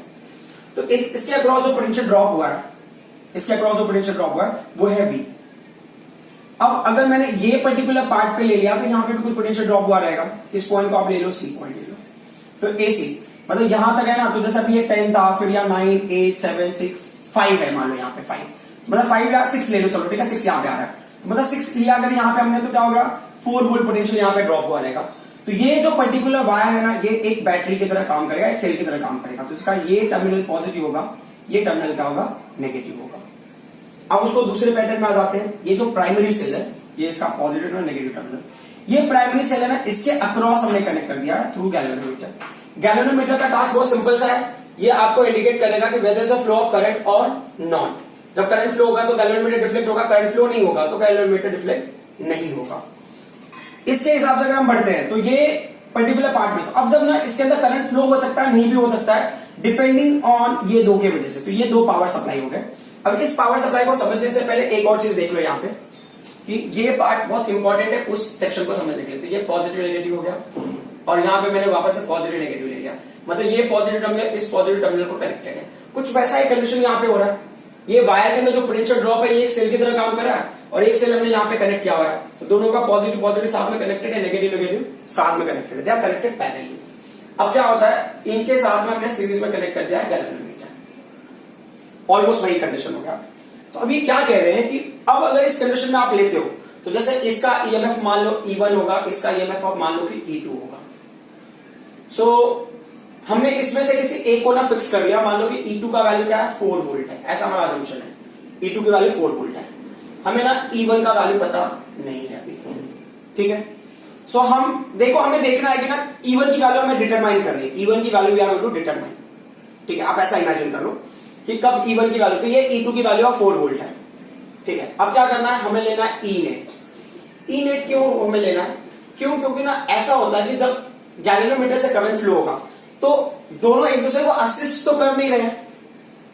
तो इसके अक्रॉस जो पोटेंशियल ड्रॉप हुआ है, इसके अक्रॉस जो पोटेंशियल ड्रॉप हुआ है वो है V। अब अगर मैंने ये पर्टिकुलर पार्ट पे ले लिया तो यहां पे भी कुछ पोटेंशियल ड्रॉप हुआ रहेगा, इस पॉइंट को आप ले लो, C पॉइंट ले लो, तो AC मतलब यहां तक है ना, तो जैसे अभी ये 10 था, फिर यहाँ 9 8 7 6 5 है, मान लो यहाँ पे 5, मतलब 5 या 6 ले लो, चलो ठीक है, 6 यहाँ पे आ रहा है, मतलब 6 लिया अगर यहाँ पे हमने तो क्या होगा 4 वोल्ट पोटेंशियल यहाँ पे ड्रॉप हुआ रहेगा। तो ये जो पर्टिकुलर वायर है ना, ये एक बैटरी की तरह काम करेगा, एक सेल की तरह काम करेगा। तो इसका ये टर्मिनल पॉजिटिव होगा, ये टर्मिनल क्या होगा, नेगेटिव होगा। अब उसको दूसरे पैटर्न में आ जाते हैं। ये जो प्राइमरी सेल है, ये इसका पॉजिटिव और नेगेटिव टर्मिनल, ये प्राइमरी सेल है ना, इसके अक्रॉस हमने कनेक्ट कर दिया है थ्रू गैल्वेनोमीटर। गैल्वेनोमीटर का टास्क बहुत सिंपल सा है, ये आपको इंडिकेट करेगा कि whether is a flow of current और नॉट। जब करंट फ्लो होगा तो गैल्वेनोमीटर डिफ्लेक्ट होगा, करंट फ्लो नहीं होगा तो गैल्वेनोमीटर डिफ्लेक्ट नहीं होगा। इसके हिसाब से अगर हम बढ़ते हैं तो ये पर्टिकुलर पार्ट में, तो अब जब ना इसके अंदर करंट फ्लो हो सकता है, नहीं भी हो सकता है, डिपेंडिंग ऑन ये दो के वजह से। तो ये दो पावर सप्लाई हो गए। अब इस पावर सप्लाई को समझने से पहले एक और चीज देख लो यहाँ पे कि ये पार्ट बहुत इंपॉर्टेंट है उस सेक्शन को समझने के लिए। तो ये पॉजिटिव नेगेटिव हो गया, और यहां पे मैंने वापस से पॉजिटिव नेगेटिव ले लिया, मतलब ये पॉजिटिव टर्मिनल इस पॉजिटिव टर्मिनल को कनेक्टेड है। कुछ वैसा ही कंडीशन यहाँ पे हो रहा है, ये वायर के अंदर जो पोटेंशियल ड्रॉप है ये एक सेल की तरह काम कर रहा है, और एक सेल हमने यहाँ पे कनेक्ट किया हुआ है, तो दोनों का पॉजिटिव पॉजिटिव साथ में कनेक्टेड है, नेगेटिव नेगेटिव साथ में कनेक्टेड है, दे आर कनेक्टेड पैरेलली। अब क्या होता है, इनके साथ में हमने सीरीज में कनेक्ट कर दिया है गैल्वेनोमीटर, ऑलमोस्ट वही कंडीशन हो गया। तो अभी क्या कह रहे हैं कि अब अगर इस कंडीशन में आप लेते हो, तो जैसे इसका ईएमएफ मान लो E1 होगा, इसका ईएमएफ आप मान लो कि E2 होगा। सो हमने इसमें से किसी एक को ना फिक्स कर लिया, मान लो कि E2 का वैल्यू क्या है, 4 वोल्ट है, ऐसा हमारा असम्पशन है। E2 की वैल्यू 4 वोल्ट है, हमें ना E1 का वैल्यू पता नहीं है अभी, ठीक है। सो हम देखो, हमें देखना है कि ना E1 की वैल्यू हमें डिटरमाइन करनी है, E1 की value we are going to determine, ठीक है। आप ऐसा इमेजिन कर लो कि कब E1 की वैल्यू, तो ये E2 की वैल्यू 4 वोल्ट है, ठीक है। अब क्या करना है, हमें लेना है E नेट। E नेट क्यों हमें लेना है, क्यों, क्योंकि ना ऐसा होता है कि जब गैल्वेनोमीटर से करंट फ्लो होगा तो दोनों एक दूसरे को असिस्ट तो कर नहीं रहे,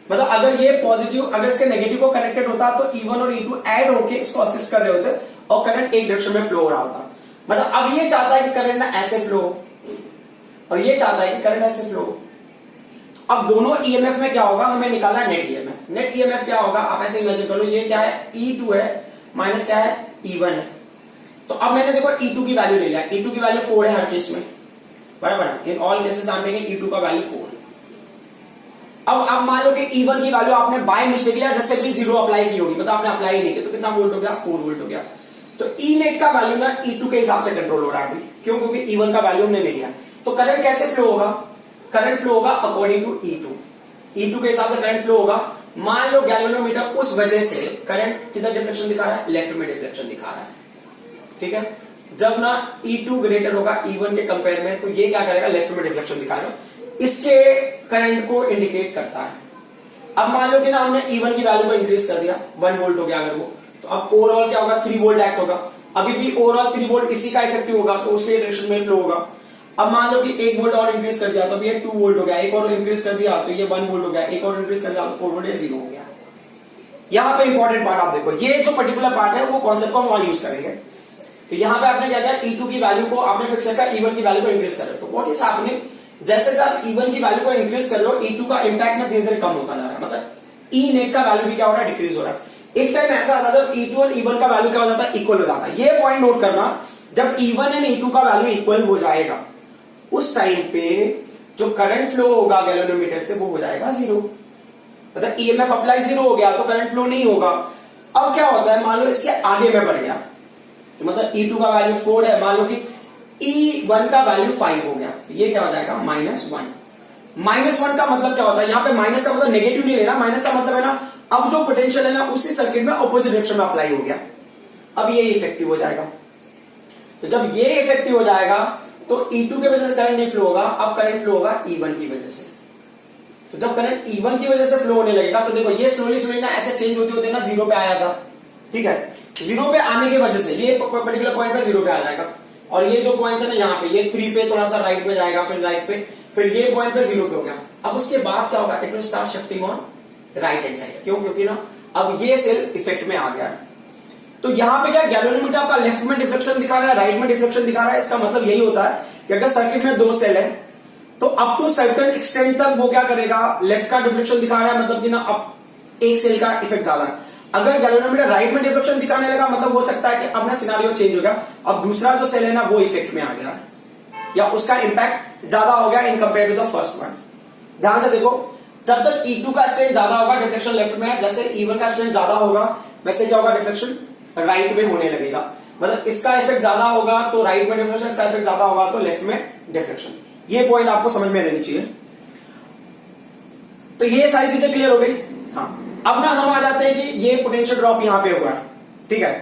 मतलब अगर ये पॉजिटिव अगर इसके नेगेटिव को कनेक्टेड होता तो E1 और E2 ऐड होके इसको असिस्ट कर रहे होते और करंट एक डायरेक्शन में फ्लो हो रहा होता। मतलब अब ये चाहता है कि करंट ना ऐसे फ्लो और ये चाहता है कि करंट ऐसे फ्लो। अब दोनों ईएमएफ में क्या होगा, हमें निकालना है नेट ईएमएफ। नेट ईएमएफ क्या होगा, आप ऐसे इमेजिन कर लो, ये क्या है E2 है माइनस क्या है E1 है। तो अब मैंने देखो E2 की वैल्यू ले लिया, E2 की वैल्यू 4 है हर केस में, बराबर है, इन ऑल केसेस आप देखेंगे E2 का वैल्यू 4। अब मान लो कि E1 की वैल्यू आपने बाय मिस्टेक लिया, जैसे भी 0 अप्लाई की होगी, मतलब आपने अप्लाई नहीं किया, तो कितना वोल्ट हो गया, 4 वोल्ट हो गया। तो E नेट का वैल्यू ना E2 के हिसाब से कंट्रोल हो रहा है अभी, क्यों, क्योंकि E1 का वैल्यू हमने ले लिया। तो करंट कैसे फ्लो होगा, करंट फ्लो होगा अकॉर्डिंग टू E2 के हिसाब से करंट फ्लो होगा। मान लो गैल्वेनोमीटर उस वजह से करंट किधर डिफ्लेक्शन दिखा रहा है, लेफ्ट में डिफ्लेक्शन दिखा रहा है, ठीक है। जब ना E2 ग्रेटर होगा E1 के कंपेयर में, तो ये क्या करेगा, लेफ्ट में डिफ्लेक्शन दिखाएगा, इसके करंट को इंडिकेट करता है। अब मान लो कि ना हमने E1 की वैल्यू को इंक्रीज कर दिया, 1 वोल्ट हो गया अगर वो, तो अब ओवरऑल क्या होगा, 3 वोल्ट एक्ट होगा। अभी भी ओवरऑल 3 वोल्ट इसी का इफेक्टिव होगा, तो उसके डायरेक्शन में फ्लो होगा। अब मान लो कि 1 वोल्ट और इंक्रीज कर दिया तो अभी ये 2 वोल्ट हो गया, एक और इंक्रीज कर दिया तो ये 1 वोल्ट हो गया, एक और इंक्रीज कर दिया तो 4 वोल्ट, ये 0 हो गया। यहां पे इंपॉर्टेंट पार्ट आप देखो, ये जो पर्टिकुलर पार्ट है वो कॉन्सेप्ट को हम वहां यूज करेंगे। तो यहां पे आपने क्या किया, E2 की वैल्यू को आपने फिक्स किया, E1 की वैल्यू को इंक्रीज कर रहे हो। तो व्हाट इज हैपनिंग, जैसे आप E1 की वैल्यू को इंक्रीज कर लो, E2 का इंपैक्ट में धीरे धीरे कम होता जा रहा है, मतलब E नेट का वैल्यू भी क्या हो रहा है, डिक्रीज हो रहा है। एक टाइम ऐसा आता है जब E2 और E1 का वैल्यू क्या हो जाता है, इक्वल हो जाता है। ये पॉइंट नोट करना, जब E1 एंड E2 का वैल्यू इक्वल हो जाएगा उस टाइम पे जो करंट फ्लो होगा गैल्वेनोमीटर से वो हो जाएगा 0, मतलब ईएमएफ अप्लाई 0 हो गया तो करंट फ्लो नहीं होगा। अब क्या होता है, मान लो इसके आगे में बढ़ गया, तो मतलब E2 का वैल्यू 4 है, मान लो कि E1 का वैल्यू 5 हो गया, तो ये क्या हो जाएगा -1। -1 का मतलब क्या होता है, यहां पे माइनस का मतलब नेगेटिव नहीं लेना, माइनस का मतलब है ना अब जो पोटेंशियल है ना उसी सर्किट में ऑपोजिट डायरेक्शन में अप्लाई हो गया, अब ये इफेक्टिव हो जाएगा। तो जब ये इफेक्टिव हो जाएगा तो E2 के वजह से करंट नहीं फ्लो होगा, अब करंट फ्लो होगा E1 की वजह से। तो जब करंट E1 की वजह से फ्लो होने लगेगा तो देखो ये स्लोली ना ऐसे चेंज होते होते ना 0 पे आया था, ठीक है। 0 पे आने की वजह से ये पर्टिकुलर पॉइंट पे 0 पे आ जाएगा, और ये जो पॉइंट है ना यहाँ पे ये 3 पे थोड़ा सा राइट में जाएगा, फिर राइट पे, फिर ये पॉइंट पे 0 पे हो गया। अब उसके बाद क्या होगा, it will start shifting on right hand side. क्यों? क्योंकि ना अब ये सेल इफेक्ट में आ गया है। तो यहां पे क्या गैल्वेनोमीटर आपका लेफ्ट में डिफ्लेक्शन दिखा रहा है, राइट में डिफ्लेक्शन दिखा रहा है। इसका मतलब यही होता है कि अगर सर्किट में 2 सेल है तो अप टू सर्टेन एक्सटेंट तक वो क्या करेगा, लेफ्ट का डिफ्लेक्शन दिखा रहा है, मतलब कि ना अब एक सेल का इफेक्ट ज्यादा है। अगर गैल्वेनोमीटर राइट में डिफ्लेक्शन दिखाने लगा मतलब हो सकता है कि अब ना सिनारियो चेंज हो गया, अब दूसरा जो सेल है ना वो इफेक्ट में आ गया या उसका इंपैक्ट ज्यादा हो गया in compare to the first one. ध्यान से देखो, जब तक E2 का स्ट्रेंथ ज्यादा होगा डिफ्लेक्शन लेफ्ट में है, जैसे E1 का स्ट्रेंथ ज्यादा होगा वैसे क्या होगा, डिफ्लेक्शन राइट में होने लगेगा। मतलब इसका इफेक्ट ज्यादा होगा तो राइट में डिफ्लेक्शन, इसका इफेक्ट ज्यादा होगा तो लेफ्ट में डिफ्लेक्शन। ये पॉइंट आपको समझ में रहनी चाहिए। तो ये सारी चीजें क्लियर हो गई। हाँ, अब ना हम आ जाते हैं कि ये पोटेंशियल ड्रॉप यहां पे हुआ है, ठीक है।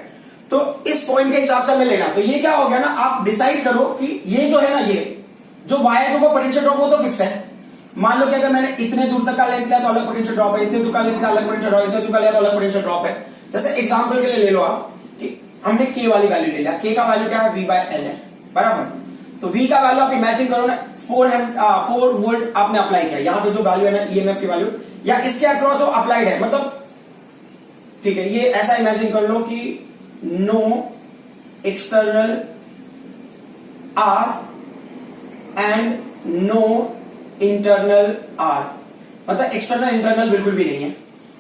तो इस पॉइंट के हिसाब से हमें लेना, तो ये क्या हो गया ना, आप डिसाइड करो कि ये जो है ना, ये जो वायर के ऊपर पोटेंशियल ड्रॉप हो तो फिक्स है। मान लो कि अगर मैंने इतने दूर तक का लेंथ लिया तो अलग पोटेंशियल ड्रॉप है, इतने दूर का लेंथ का अलग पोटेंशियल ड्रॉप है, इतने दूर का लिया तो अलग पोटेंशियल ड्रॉप है। जैसे एग्जांपल के लिए ले लो आप कि हमने K वाली वैल्यू ले लिया, K का वैल्यू क्या है, V/L है, बराबर। तो V का वैल्यू आप इमेजिन करो ना 4 वोल्ट आपने अप्लाई किया, यहां पे जो वैल्यू है ना EMF की वैल्यू या इसके अक्रॉस जो अप्लाइड है, मतलब ठीक है, ये ऐसा इमेजिन कर लो कि no external R and no internal R, मतलब एक्सटर्नल इंटरनल बिल्कुल भी नहीं है।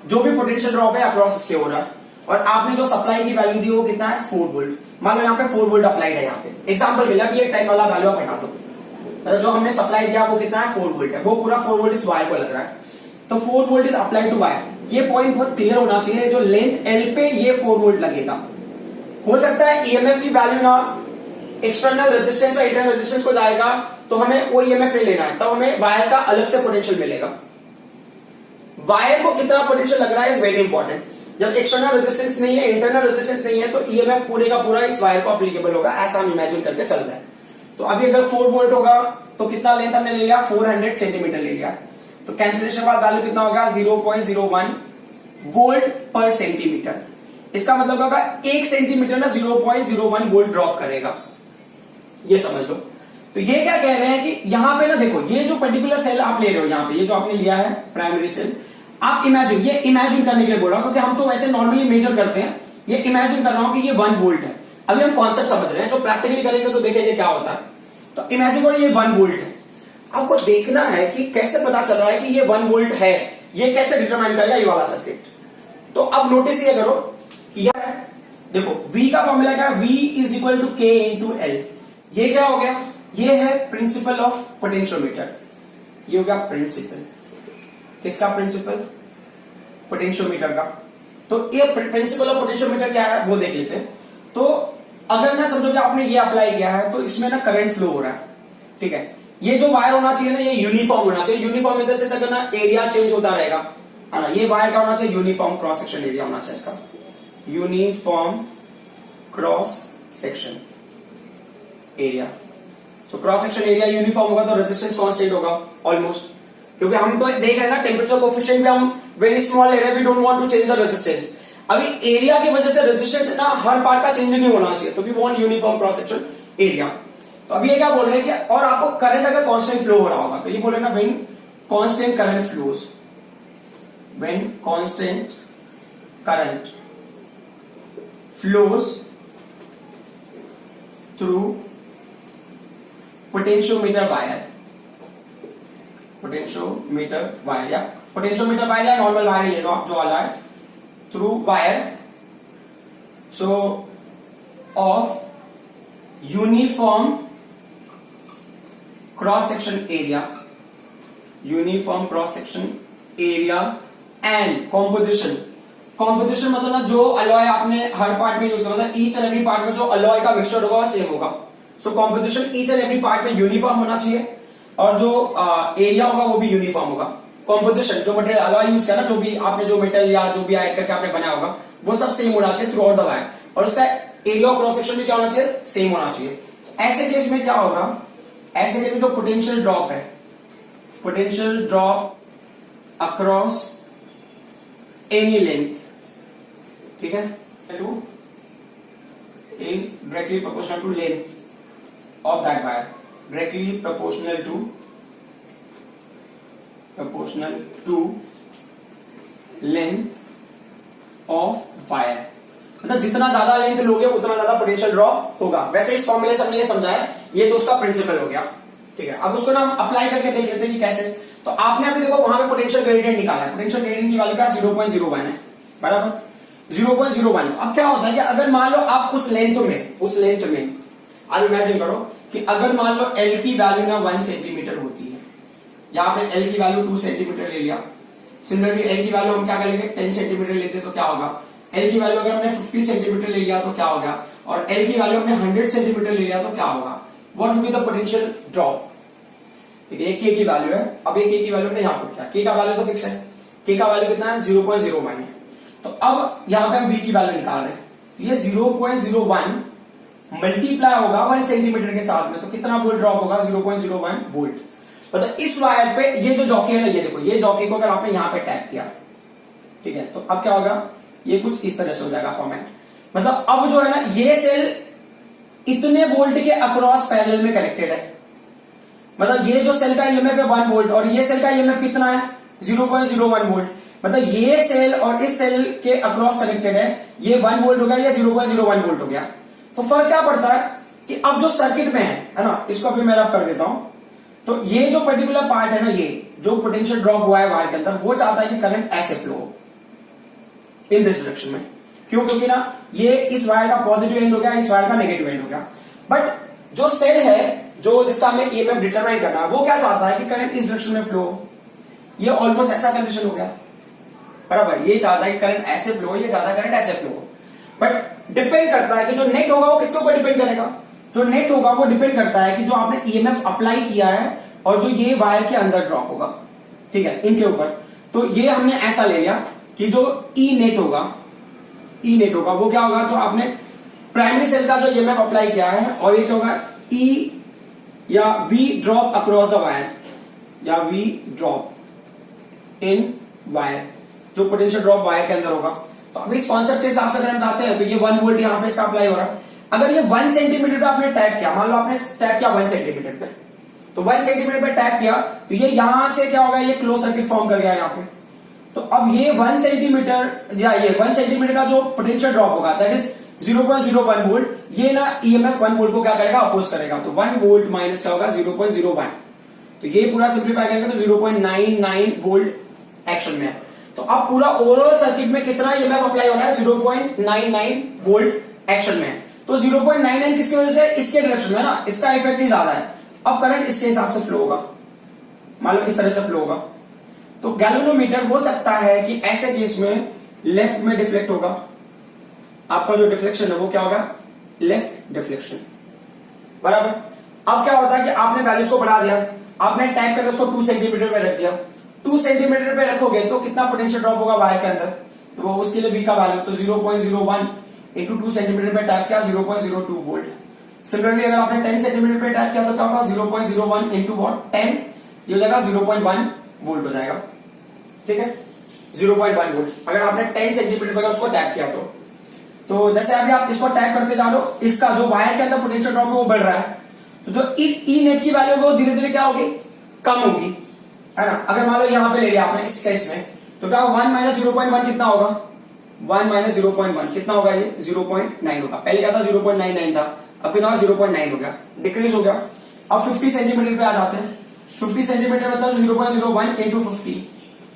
जो भी पोटेंशियल ड्रॉप है अक्रॉस इसके हो रहा है, और आपने जो सप्लाई की वैल्यू दी वो कितना है, 4 वोल्ट। मान लो यहाँ पे 4 वोल्ट अप्लाइड है, यहाँ पे एग्जांपल के लिए अब ये 10 वाला वैल्यू आप हटा दो, मतलब जो हमने सप्लाई दिया वो कितना है, 4 वोल्ट है, वो पूरा 4 वोल्ट इस वायर को लग रहा है। तो 4 volt is applied to wire. ये पॉइंट बहुत क्लियर होना चाहिए, जो लेंथ L पे ये 4 वोल्ट लगेगा। हो सकता है EMF की वैल्यू ना एक्सटर्नल रेजिस्टेंस और इंटरनल रेजिस्टेंस को जाएगा तो हमें वो EMF नहीं लेना है, तब हमें वायर का अलग से पोटेंशियल मिलेगा। वायर को कितना पोटेंशियल लग रहा है इज वेरी इंपॉर्टेंट। जब एक्सटर्नल रेजिस्टेंस नहीं है, इंटरनल रेजिस्टेंस नहीं है, तो EMF पूरे का पूरा इस वायर को एप्लीकेबल होगा, ऐसा हम इमेजिन करके चल रहे हैं। तो अभी अगर 4 वोल्ट होगा तो कितना लेंथ हमने ले लिया, 400 सेंटीमीटर ले लिया, तो कैंसिलेशन बाद वैल्यू कितना होगा, 0.01 वोल्ट पर सेंटीमीटर। इसका मतलब होगा 1 सेंटीमीटर ना 0.01 वोल्ट ड्रॉप करेगा, ये समझ लो। तो ये क्या कह रहे हैं कि यहां पे ना देखो, ये जो पर्टिकुलर सेल आप ले रहे हो, यहां पे ये जो आपने लिया है प्राइमरी सेल, आप इमेजिन, ये इमेजिन करने के लिए बोल रहा हूं क्योंकि हम तो वैसे नॉर्मली मेजर करते हैं, ये इमेजिन कर रहा हूं कि ये 1 वोल्ट है। अभी हम कॉन्सेप्ट समझ रहे हैं, जो प्रैक्टिकली करेंगे तो देखेंगे क्या होता है। तो इमेजिन करो ये 1 वोल्ट है, आपको देखना है कि कैसे पता चल रहा है कि ये 1 वोल्ट है, ये कैसे डिटरमाइन करेगा ये वाला सर्किट। तो अब नोटिस ये करो कि यार देखो V का फॉर्मूला क्या है, V is equal to K into L। ये क्या हो गया, ये है प्रिंसिपल ऑफ पोटेंशियोमीटर। ये हो गया प्रिंसिपल, किसका प्रिंसिपल, पोटेंशियोमीटर का। तो ये प्रिंसिपल ऑफ पोटेंशियोमीटर क्या है वो देख लेते हैं। तो अगर ना समझो कि आपने ये अप्लाई किया है तो इसमें ना करंट फ्लो हो रहा है, ठीक है। ये जो वायर होना चाहिए ना ये यूनिफॉर्म होना चाहिए, यूनिफॉर्म इधर से अगर ना एरिया चेंज होता रहेगा, है ना, ये वायर का होना चाहिए यूनिफॉर्म क्रॉस सेक्शन एरिया होना चाहिए इसका, uniform cross section area. So cross section area uniform होगा तो रेजिस्टेंस कांस्टेंट होगा ऑलमोस्ट, क्योंकि हम तो देख रहे हैं ना टेम्परेचर कोएफिशिएंट भी हम वेरी स्मॉल ले रहे हैं, we don't want to change the resistance. अभी एरिया की वजह से रेजिस्टेंस ना हर पार्ट का चेंज नहीं होना चाहिए, तो we want uniform cross section area. तो अभी ये क्या बोल रहे हैं कि और आपको करंट अगर कांस्टेंट फ्लो हो रहा होगा तो ये बोल रहे हैं ना when constant current flows, when constant current flows through potentiometer wire, potentiometer wire या पोटेंशियोमीटर वायर या नॉर्मल वायर ले लो आप जो वाला है, through wire so of uniform cross section area, uniform cross section area and composition. Composition मतलब ना जो अलॉय आपने हर पार्ट में यूज किया, मतलब ईच एंड एवरी पार्ट में जो अलॉय का मिक्सचर होगा वो सेम होगा। So composition each and every part में यूनिफॉर्म होना चाहिए और जो एरिया होगा वो भी यूनिफॉर्म होगा। कॉम्पोजिशन जो मटेरियल अलॉय यूज किया ना, जो भी आपने जो मेटल या जो भी ऐड करके आपने बनाया होगा वो सब सेम होना चाहिए थ्रू आउट द वायर, और उसका एरिया क्रॉस सेक्शन भी क्या होना चाहिए, सेम होना चाहिए। ऐसे केस में क्या होगा, ऐसे केस में जो पोटेंशियल ड्रॉप है, potential drop across any length, ठीक है, is directly proportional to length of that wire, directly proportional to length of wire। मतलब जितना ज्यादा लेंथ लोगे उतना ज्यादा पोटेंशियल ड्रॉप होगा। वैसे इस फॉर्मूले से हमने ये समझाया, ये तो उसका प्रिंसिपल हो गया, ठीक है। अब उसको ना हम अप्लाई करके देख लेते हैं कि कैसे। तो आपने अभी देखो वहां पे पोटेंशियल ग्रेडियंट निकाला है, पोटेंशियल ग्रेडियंट की वैल्यू क्या 0.01 है, बराबर 0.01। अब क्या होता है कि अगर मान लो आप उस लेंथ में आप इमेजिन करो कि अगर मान लो L की वैल्यू ना 1 सेंटीमीटर होती है, या आपने L की वैल्यू 2 सेंटीमीटर ले लिया, सिमिलरली L की वैल्यू हम क्या करेंगे 10 सेंटीमीटर लेते तो क्या होगा, L की वैल्यू अगर हमने 50 सेंटीमीटर ले लिया तो क्या होगा, और L की वैल्यू हमने 100 सेंटीमीटर ले लिया तो क्या होगा, what will be the potential drop. ठीक है, K की वैल्यू है, अब ये K की वैल्यू ने यहां पर क्या, K का वैल्यू तो फिक्स है, K का वैल्यू कितना है 0.01 है। तो अब यहां पे हम V की वैल्यू निकाल रहे हैं, तो ये 0.01 मल्टीप्लाई होगा 1 सेंटीमीटर के साथ में, तो कितना वोल्ट ड्रॉप होगा 0.01 वोल्ट। मतलब इस वायर पे ये जो जॉकी है ना, ये देखो, ये जॉकी को अगर आपने यहां पे टैप किया, ठीक है, तो अब क्या होगा, ये कुछ इस तरह से हो जाएगा फॉर्मेट। मतलब अब जो है ना, ये सेल इतने वोल्ट के अक्रॉस पैरेलल में कनेक्टेड है। मतलब ये जो सेल का ईएमएफ है 1 वोल्ट और ये सेल का ईएमएफ कितना है 0.01 वोल्ट। मतलब ये सेल और इस सेल के अक्रॉस कनेक्टेड है, ये 1 वोल्ट हो गया, ये 0.01 वोल्ट हो गया। तो फर्क क्या पड़ता है कि अब जो सर्किट में है ना, इसको अभी मैं रब कर देता हूं, तो ये जो पर्टिकुलर पार्ट है ना, ये जो पोटेंशियल ड्रॉप हुआ है वायर के अंदर, वो चाहता है कि करंट ऐसे फ्लो हो इन दिस डायरेक्शन में। क्यों, क्योंकि ना ये इस वायर का पॉजिटिव एंड हो गया, इस वायर का नेगेटिव एंड हो गया। बट जो सेल है जो जिसका हमें ईएमएफ डिटरमाइन करना है, वो क्या चाहता है कि करंट इस डायरेक्शन में फ्लो हो। ये ऑलमोस्ट ऐसा कंडीशन हो गया, बराबर। ये चाहता है कि करंट ऐसे फ्लो हो, ये चाहता है करंट ऐसे फ्लो हो। बट डिपेंड करता है कि जो नेट होगा वो किसके ऊपर डिपेंड करेगा, जो नेट होगा वो डिपेंड करता है कि जो आपने ईएमएफ अप्लाई किया है और जो ये वायर के अंदर ड्रॉप होगा, ठीक है, इनके ऊपर। तो ये हमने ऐसा ले लिया कि जो ई नेट होगा वो क्या होगा, जो आपने प्राइमरी सेल का जो ईएमएफ अप्लाई किया है, और ये क्या होगा ई या V drop across the wire, या वी ड्रॉप इन वायर, जो पोटेंशियल ड्रॉप वायर के अंदर होगा। तो अब इस कॉन्सेप्ट के हिसाब से अगर हम चाहते हैं तो ये 1 वोल्ट यहां पे इसका अप्लाई हो रहा है। अगर ये 1 सेंटीमीटर पे आपने टैप किया, मान लो आपने टैप किया 1 सेंटीमीटर पे, तो 1 सेंटीमीटर पे टैप किया तो ये यहां से क्या होगा, ये क्लोज सर्किट फॉर्म कर गया यहां पे। तो अब ये 1 सेंटीमीटर या ये 1 सेंटीमीटर का जो पोटेंशियल ड्रॉप होगा दैट इज 0.01 वोल्ट, ये ना ईएमएफ 1 वोल्ट को क्या करेगा, अपोज करेगा। तो 1 वोल्ट माइनस क्या होगा 0.01, तो ये पूरा सिंप्लीफाई करेगा तो 0.99 वोल्ट एक्शन में है। तो अब पूरा ओवरऑल सर्किट में कितना ईएमएफ अप्लाई हो रहा है 0.99 वोल्ट एक्शन में है। तो 0.99 किसकी वजह से, इसके डायरेक्शन में ना, इसका इफेक्ट ही ज्यादा है। अब करंट इसके हिसाब से फ्लो होगा, मान लो इस तरह से फ्लो होगा। तो गैल्वेनोमीटर हो सकता है कि ऐसे केस में लेफ्ट में डिफ्लेक्ट होगा, आपका जो डिफ्लेक्शन है वो क्या होगा, लेफ्ट डिफ्लेक्शन, बराबर। अब क्या होता है कि आपने वैल्यूज को बढ़ा दिया, आपने टाइप करके उसको 2 सेंटीमीटर पे रख दिया। 2 सेंटीमीटर पे रखोगे तो कितना पोटेंशियल ड्रॉप होगा वायर के अंदर, तो वो उसके लिए V का वैल्यू तो 0.01 इंटू 2 सेंटीमीटर पे टैप किया 0.02 वोल्ट। सिमिलरली अगर आपने 10 सेंटीमीटर पे टैप किया तो क्या होगा 0.01 इंटू वॉट 10, ये हो जाएगा 0.1 वोल्ट हो जाएगा, ठीक है, 0.1 वोल्ट अगर आपने 10 सेंटीमीटर पे उसको टैप किया तो जैसे अभी आप इसको टैप करते जा रहे हो, इसका जो वायर के अंदर पोटेंशियल ड्रॉप है वो बढ़ रहा है, तो जो ई नेट की वैल्यू वो धीरे धीरे क्या होगी, कम होगी, है ना। अगर मान लो यहां पे ले लिया आपने इस केस में, तो क्या 1 माइनस 0.1 कितना होगा, 1 माइनस 0.1 कितना होगा, ये 0.9 होगा। पहले क्या था 0.99 था, अब कितना 0.9 हो गया, डिक्रीज हो गया। अब 50 सेंटीमीटर पे आ जाते हैं, 50 सेंटीमीटर मतलब 0.01 इंटू 50,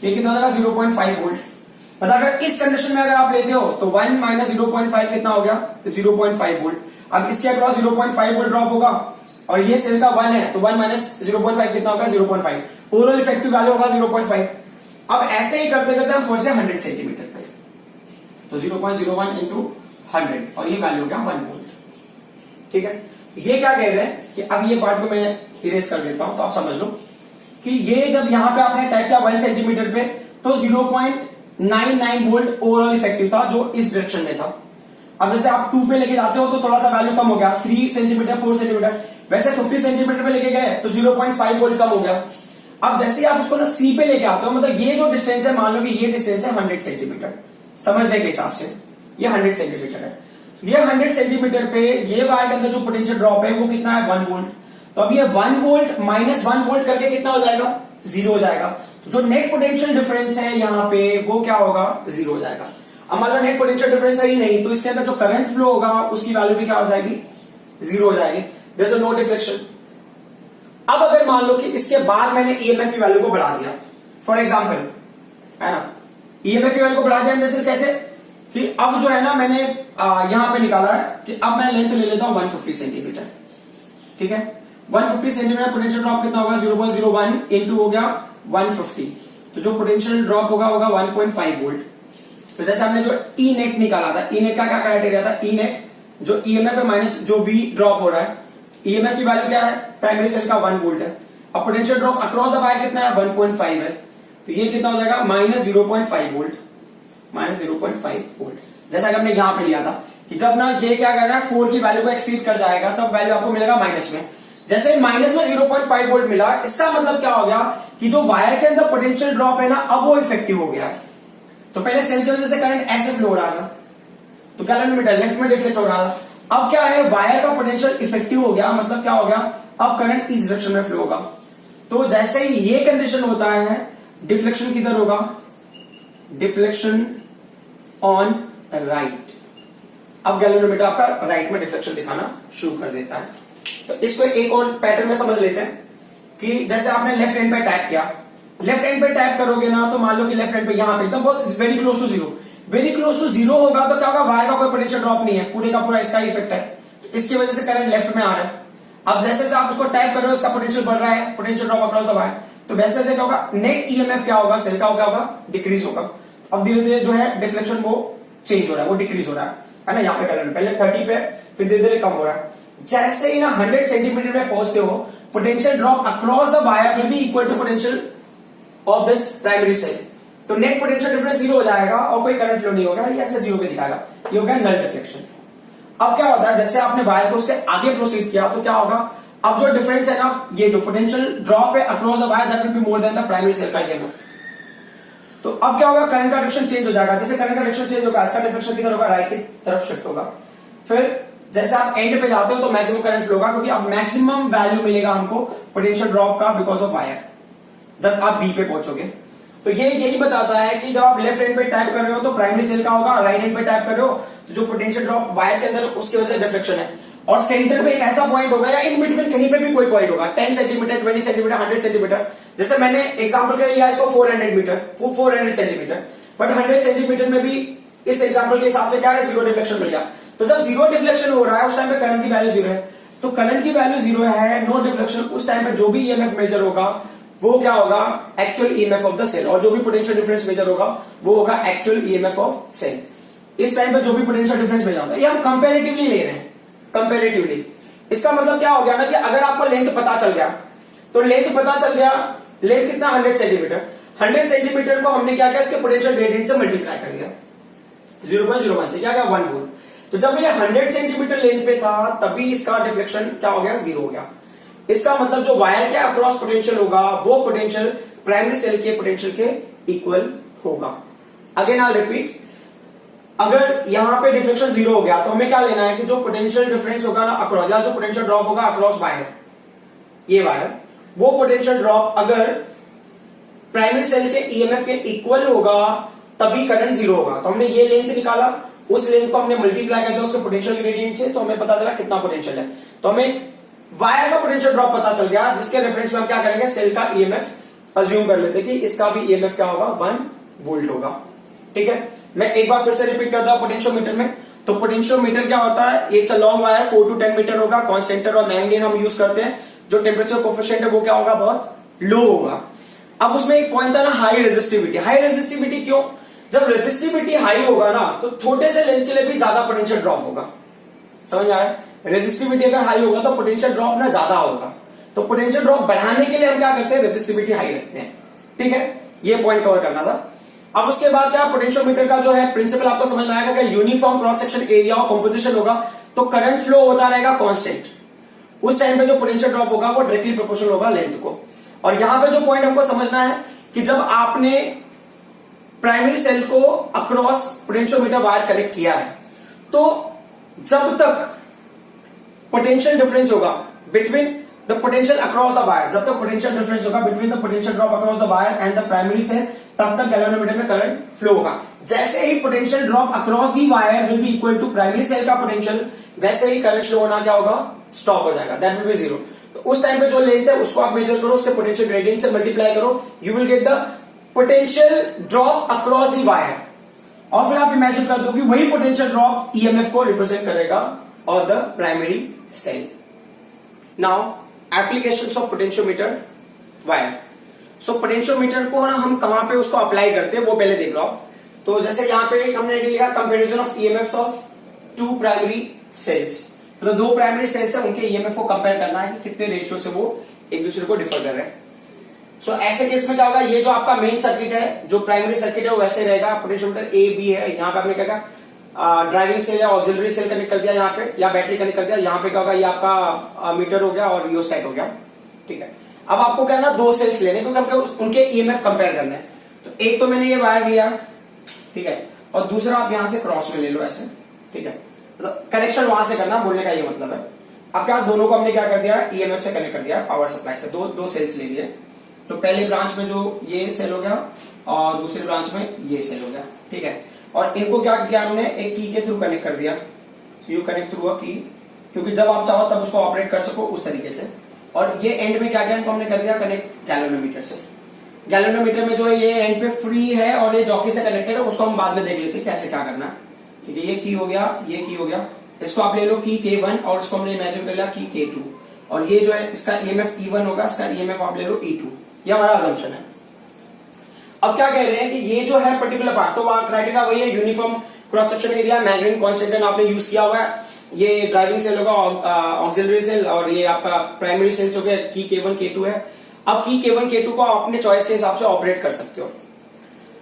ये कितना होगा 0.5 वोल्ट। मतलब अगर इस कंडीशन में अगर आप लेते हो तो 1 माइनस 0.5 कितना हो गया 0.5 वोल्ट। अब इसके अक्रॉस 0.5 वोल्ट ड्रॉप होगा और ये सेल का 1 है, तो 1 माइनस 0.5 कितना होगा 0.5, ओवरऑल इफेक्टिव वैल्यू होगा 0.5। अब ऐसे ही करते करते हम पहुंच गए 100 सेंटीमीटर पे, तो 0.01 इंटू 100 और ये वैल्यू हो गया 1 वोल्ट, ठीक है। ये क्या कह रहे हैं कि अब ये पार्ट को मैं इरेज कर देता हूं तो आप समझ लो कि ये जब यहां पे आपने टाइप किया 1 सेंटीमीटर पे तो 0.99 वोल्ट ओवरऑल इफेक्टिव था जो इस डायरेक्शन में था। अब जैसे आप 2 पे लेके जाते हो तो थोड़ा सा वैल्यू कम हो गया, 3 सेंटीमीटर 4 सेंटीमीटर, वैसे 50 सेंटीमीटर पे लेके गए तो 0.5 वोल्ट कम हो गया। अब जैसे ही आप उसको ना सी पे लेके आते हो, मतलब ये जो डिस्टेंस है, मान लो कि ये डिस्टेंस है 100 सेंटीमीटर, समझने के हिसाब से ये 100 सेंटीमीटर है। ये 100 सेंटीमीटर पे ये वायर के अंदर जो पोटेंशियल ड्रॉप है वो कितना है 1 वोल्ट। तो अब ये 1 वोल्ट माइनस 1 वोल्ट करके कितना हो जाएगा 0 हो जाएगा। तो जो नेट पोटेंशियल डिफरेंस है यहाँ पे वो क्या होगा 0 हो जाएगा। अब मान लो नेट पोटेंशियल डिफरेंस है ही नहीं तो इसके अंदर जो करंट फ्लो होगा उसकी वैल्यू भी क्या हो जाएगी 0 हो जाएगी। There is no deflection. अब अगर मान लो कि इसके बाद मैंने ईएमएफ की वैल्यू को बढ़ा दिया, फॉर एग्जाम्पल, है ना, ईएमएफ की वैल्यू को बढ़ा दिया जैसे कैसे कि अब जो है ना मैंने यहां पे निकाला है कि अब मैं लेंथ ले लेता हूं 150 सेंटीमीटर, ठीक है। 150 सेंटीमीटर पोटेंशियल ड्रॉप कितना होगा 0.01 इंटू हो गया 150, तो जो पोटेंशियल ड्रॉप होगा 1.5 वोल्ट। तो जैसे हमने जो ई नेट निकाला था, ई नेट का क्या क्राइटेरिया था, ई नेट जो ईएमएफ है माइनस जो वी ड्रॉप हो रहा है, ईएमएफ की वैल्यू क्या है प्राइमरी सेल का 1 वोल्ट है। अब potential drop across the wire कितना है 1.5 है, तो ये कितना हो जाएगा माइनस 0.5 वोल्ट, माइनस 0.5 वोल्ट। जैसा कि हमने यहां पे लिया था कि जब ना ये क्या कर रहा है 4 की वैल्यू को एक्सीड कर जाएगा तब वैल्यू आपको मिलेगा माइनस में। जैसे माइनस में 0.5 वोल्ट मिला, इसका मतलब क्या हो गया कि जो वायर के अंदर पोटेंशियल ड्रॉप है ना अब वो इफेक्टिव हो गया है। तो पहले सेल की वजह से करंट ऐसे फ्लो हो रहा था तो कैलोरीमीटर लेफ्ट में डिफ्लेक्ट हो रहा था, अब क्या है वायर का पोटेंशियल इफेक्टिव हो गया, मतलब क्या हो गया अब करंट इस डायरेक्शन में फ्लो होगा। तो जैसे ही ये कंडीशन होता है डिफ्लेक्शन किधर होगा, डिफ्लेक्शन ऑन राइट। अब गैल्वेनोमीटर आपका राइट में डिफ्लेक्शन दिखाना शुरू कर देता है। तो इसको एक और पैटर्न में समझ लेते हैं कि जैसे आपने लेफ्ट हैंड पे टैप किया, लेफ्ट हैंड पे टैप करोगे ना तो मान लो कि लेफ्ट हैंड पे यहां पे एकदम बहुत very close to zero, very close to zero होगा तो क्या होगा वायर का कोई पोटेंशियल ड्रॉप नहीं है, पूरे का पूरा इसका इफेक्ट है, तो इसकी वजह से करंट लेफ्ट में आ रहा है। अब जैसे जैसे आप उसको टैप कर रहे हो इसका पोटेंशियल बढ़ रहा है, potential drop across the wire, तो वैसे वैसे क्या होगा नेट ईएमएफ क्या होगा सेल का क्या होगा डिक्रीज होगा। अब धीरे धीरे जो है डिफ्लेक्शन वो चेंज हो रहा है, वो डिक्रीज हो रहा है ना, यहाँ पे कलर पहले 30 पे फिर धीरे धीरे कम हो रहा है। जैसे ही ना 100 सेंटीमीटर पे पहुंचते हो potential drop across the wire will be equal to potential of this primary cell, तो नेट पोटेंशियल डिफरेंस 0 हो जाएगा और कोई करंट फ्लो नहीं होगा, ये ऐसे 0 पे दिखाएगा, ये हो गया नल डिफ्लेक्शन। अब क्या होता है जैसे आपने वायर को उसके आगे प्रोसीड किया तो क्या होगा, अब जो डिफरेंस है ना ये जो पोटेंशियल ड्रॉप है across the wire that will be more than the primary cell का ईएमएफ। तो अब क्या होगा करंट का डायरेक्शन चेंज हो जाएगा, जैसे करंट का डायरेक्शन चेंज होगा इसका डिफ्लेक्शन किधर होगा राइट की तरफ शिफ्ट होगा। फिर जैसे आप एंड पे जाते हो तो मैक्सिमम करंट फ्लो होगा क्योंकि अब मैक्सिमम वैल्यू मिलेगा हमको पोटेंशियल ड्रॉप का बिकॉज ऑफ वायर जब आप बी पे पहुंचोगे। तो ये यही बताता है कि जब आप लेफ्ट हैंड पे टैप कर रहे हो तो प्राइमरी सेल का होगा, राइट हैंड पे टैप कर रहे हो तो जो पोटेंशियल ड्रॉप वायर के अंदर उसकी वजह से डिफ्लेक्शन है, और सेंटर पे एक ऐसा पॉइंट होगा या इन बिटवीन कहीं पे भी कोई पॉइंट होगा 10 सेंटीमीटर 20 सेंटीमीटर 100 सेंटीमीटर, जैसे मैंने एग्जांपल के लिए लिया इसको 400 मीटर 400 सेंटीमीटर, बट 100 सेंटीमीटर में भी इस एग्जांपल के हिसाब से क्या है 0 डिफ्लेक्शन मिल गया। तो जब 0 डिफ्लेक्शन हो रहा है उस टाइम पे करंट की वैल्यू 0 है, तो करंट की वैल्यू 0 है, नो डिफ्लेक्शन, उस टाइम पे जो भी ईएमएफ मेजर होगा वो क्या होगा actual EMF of the cell, और जो भी पोटेंशियल डिफरेंस मेजर होगा वो होगा एक्चुअल ईएमएफ ऑफ सेल। इस टाइम पे जो भी पोटेंशियल डिफरेंस मेजर होता है ये हम कंपैरेटिवली ले रहे हैं, कंपैरेटिवली। इसका मतलब क्या हो गया ना कि अगर आपको लेंथ पता चल गया तो लेंथ पता चल गया, लेंथ कितना 100 सेंटीमीटर, 100 सेंटीमीटर को हमने क्या किया इसके पोटेंशियल ग्रेडियंट से मल्टीप्लाई कर दिया 0.01 से, क्या गया 1 वोल्ट। तो जब ये 100 सेंटीमीटर लेंथ पे था तभी इसका डिफ्लेक्शन क्या हो गया 0 हो गया। इसका मतलब जो वायर के अक्रॉस पोटेंशियल होगा वो पोटेंशियल प्राइमरी सेल के पोटेंशियल के इक्वल होगा। अगेन आई रिपीट, अगर यहां पे डिफ्लेक्शन 0 हो गया तो हमें क्या लेना है कि जो पोटेंशियल डिफरेंस होगा ना अक्रॉस, या जो पोटेंशियल ड्रॉप होगा अक्रॉस वायर, ये वायर, वो पोटेंशियल ड्रॉप अगर प्राइमरी सेल के ईएमएफ के इक्वल होगा तभी करंट 0 होगा। तो हमने ये लेंथ निकाला, उस लेंथ को हमने मल्टीप्लाई कर दिया उसके पोटेंशियल ग्रेडियंट से, तो हमें पता चला कितना पोटेंशियल है। तो हमें वायर का पोटेंशियल ड्रॉप पता चल गया, जिसके रेफरेंस में हम क्या करेंगे सेल का ईएमएफ अज्यूम कर लेते कि इसका भी ईएमएफ क्या होगा 1 वोल्ट होगा। ठीक है, मैं एक बार फिर से रिपीट करता हूं पोटेंशियोमीटर में। तो पोटेंशियोमीटर क्या होता है, एक लॉन्ग वायर 4 to 10 मीटर होगा, कॉन्स्टेंटर और मैंगनीन हम यूज करते हैं, जो टेम्परेचर कोफिशिएंट है वो क्या होगा बहुत लो होगा। अब उसमें एक पॉइंट था ना हाई रेजिस्टिविटी, हाई रेजिस्टिविटी क्यों, जब रेजिस्टिविटी हाई होगा ना तो छोटे से लेंथ के लिए भी ज्यादा पोटेंशियल ड्रॉप होगा, समझ आ रहा है। रेजिस्टिविटी अगर हाई होगा तो पोटेंशियल ड्रॉप ना ज्यादा होगा, तो पोटेंशियल ड्रॉप बढ़ाने के लिए हम क्या करते हैं, रेजिस्टिविटी हाई रखते हैं। ठीक है, ये पॉइंट कवर करना था। अब उसके बाद क्या, पोटेंशियोमीटर का जो है प्रिंसिपल आपको समझ में आएगा कि यूनिफॉर्म क्रॉस सेक्शन एरिया और कंपोजिशन होगा तो करंट फ्लो होता रहेगा कांस्टेंट। उस टाइम पे जो पोटेंशियल ड्रॉप होगा वो डायरेक्टली प्रोपोर्शनल होगा लेंथ को। और यहां पे जो पॉइंट हमको समझना है कि जब आपने प्राइमरी सेल को अक्रॉस पोटेंशियोमीटर वायर कनेक्ट किया है तो जब तक पोटेंशियल डिफरेंस होगा between the potential across the wire, जब तक पोटेंशियल डिफरेंस होगा between the potential drop across the wire and the primary cell, तब तक गैल्वेनोमीटर में करंट फ्लो होगा। जैसे ही potential drop across the wire will be equal to primary cell का पोटेंशियल, वैसे ही करंट फ्लो होना क्या होगा, स्टॉप हो जाएगा, दैट विल बी जीरो। तो उस टाइम पे जो लेंथ है उसको आप मेजर करो, उसके पोटेंशियल ग्रेडियंट से मल्टीप्लाई करो, you will get the potential drop across the wire. और फिर आप इमेजिन कर दो कि वही पोटेंशियल ड्रॉप ईएमएफ को रिप्रेजेंट करेगा और the primary cell. Now applications of potentiometer wire. So potentiometer को ना हम कहां पे उसको अप्लाई करते हैं वो पहले देख लो आप। तो जैसे यहां पे हमने लिखा comparison of EMFs of two primary cells, तो दो प्राइमरी सेल्स है उनके ईएमएफ को कंपेयर करना है कि कितने रेशियो से वो एक दूसरे को डिफर कर रहे हैं। सो ऐसे केस में क्या होगा, ये जो आपका मेन सर्किट है, जो प्राइमरी सर्किट है वो वैसे रहेगा, पोटेंशियोमीटर ए बी है, यहाँ पे आपने क्या कहा ड्राइविंग सेल या ऑक्सिलरी सेल कनेक्ट कर दिया यहाँ पे, या बैटरी कनेक्ट कर दिया, यहाँ पे क्या होगा, ये आपका मीटर हो गया और रियोस्टेट हो गया। ठीक है, अब आपको क्या ना दो सेल्स लेने क्योंकि हमको उनके ईएमएफ कंपेयर करने हैं। तो एक तो मैंने ये वायर लिया, ठीक है, और दूसरा आप यहां से क्रॉस में ले लो ऐसे। ठीक है, मतलब कनेक्शन वहां से करना, बोलने का ये मतलब है। अब क्या दोनों को हमने क्या कर दिया, ईएमएफ से कनेक्ट कर दिया, पावर सप्लाई से, दो सेल्स ले लिए। तो पहले ब्रांच में जो ये सेल हो गया और दूसरी ब्रांच में ये सेल हो गया। ठीक है, और इनको क्या किया हमने, एक की के थ्रू कनेक्ट कर दिया, यू कनेक्ट थ्रू अ की, क्योंकि जब आप चाहो तब उसको ऑपरेट कर सको उस तरीके से। और ये एंड में क्या किया, इनको हमने कर दिया कनेक्ट गैल्वेनोमीटर से। गैल्वेनोमीटर में जो है ये एंड पे फ्री है और ये जॉकी से कनेक्टेड है, उसको हम बाद में देख लेते हैं कैसे क्या करना है। ठीक है, ये की हो गया, ये की हो गया, इसको आप ले लो की K1 और इसको हमने इमेजिन कर लिया की K2, और ये जो है इसका ईएमएफ E1 होगा, इसका ईएमएफ आप ले लो E2। ये हमारा अजम्पशन है। अब क्या कह रहे हैं कि ये जो है पर्टिकुलर पार्ट, तो क्राइटेरिया वही है, uniform cross section area, measuring constant आपने यूज किया हुआ है, ये ड्राइविंग सेल होगा, ऑक्सिलरी सेल, और ये आपका प्राइमरी सेल्स हो गया, की K1 K2 है। अब की K1 K2 को आप अपने चॉइस के हिसाब से ऑपरेट कर सकते हो।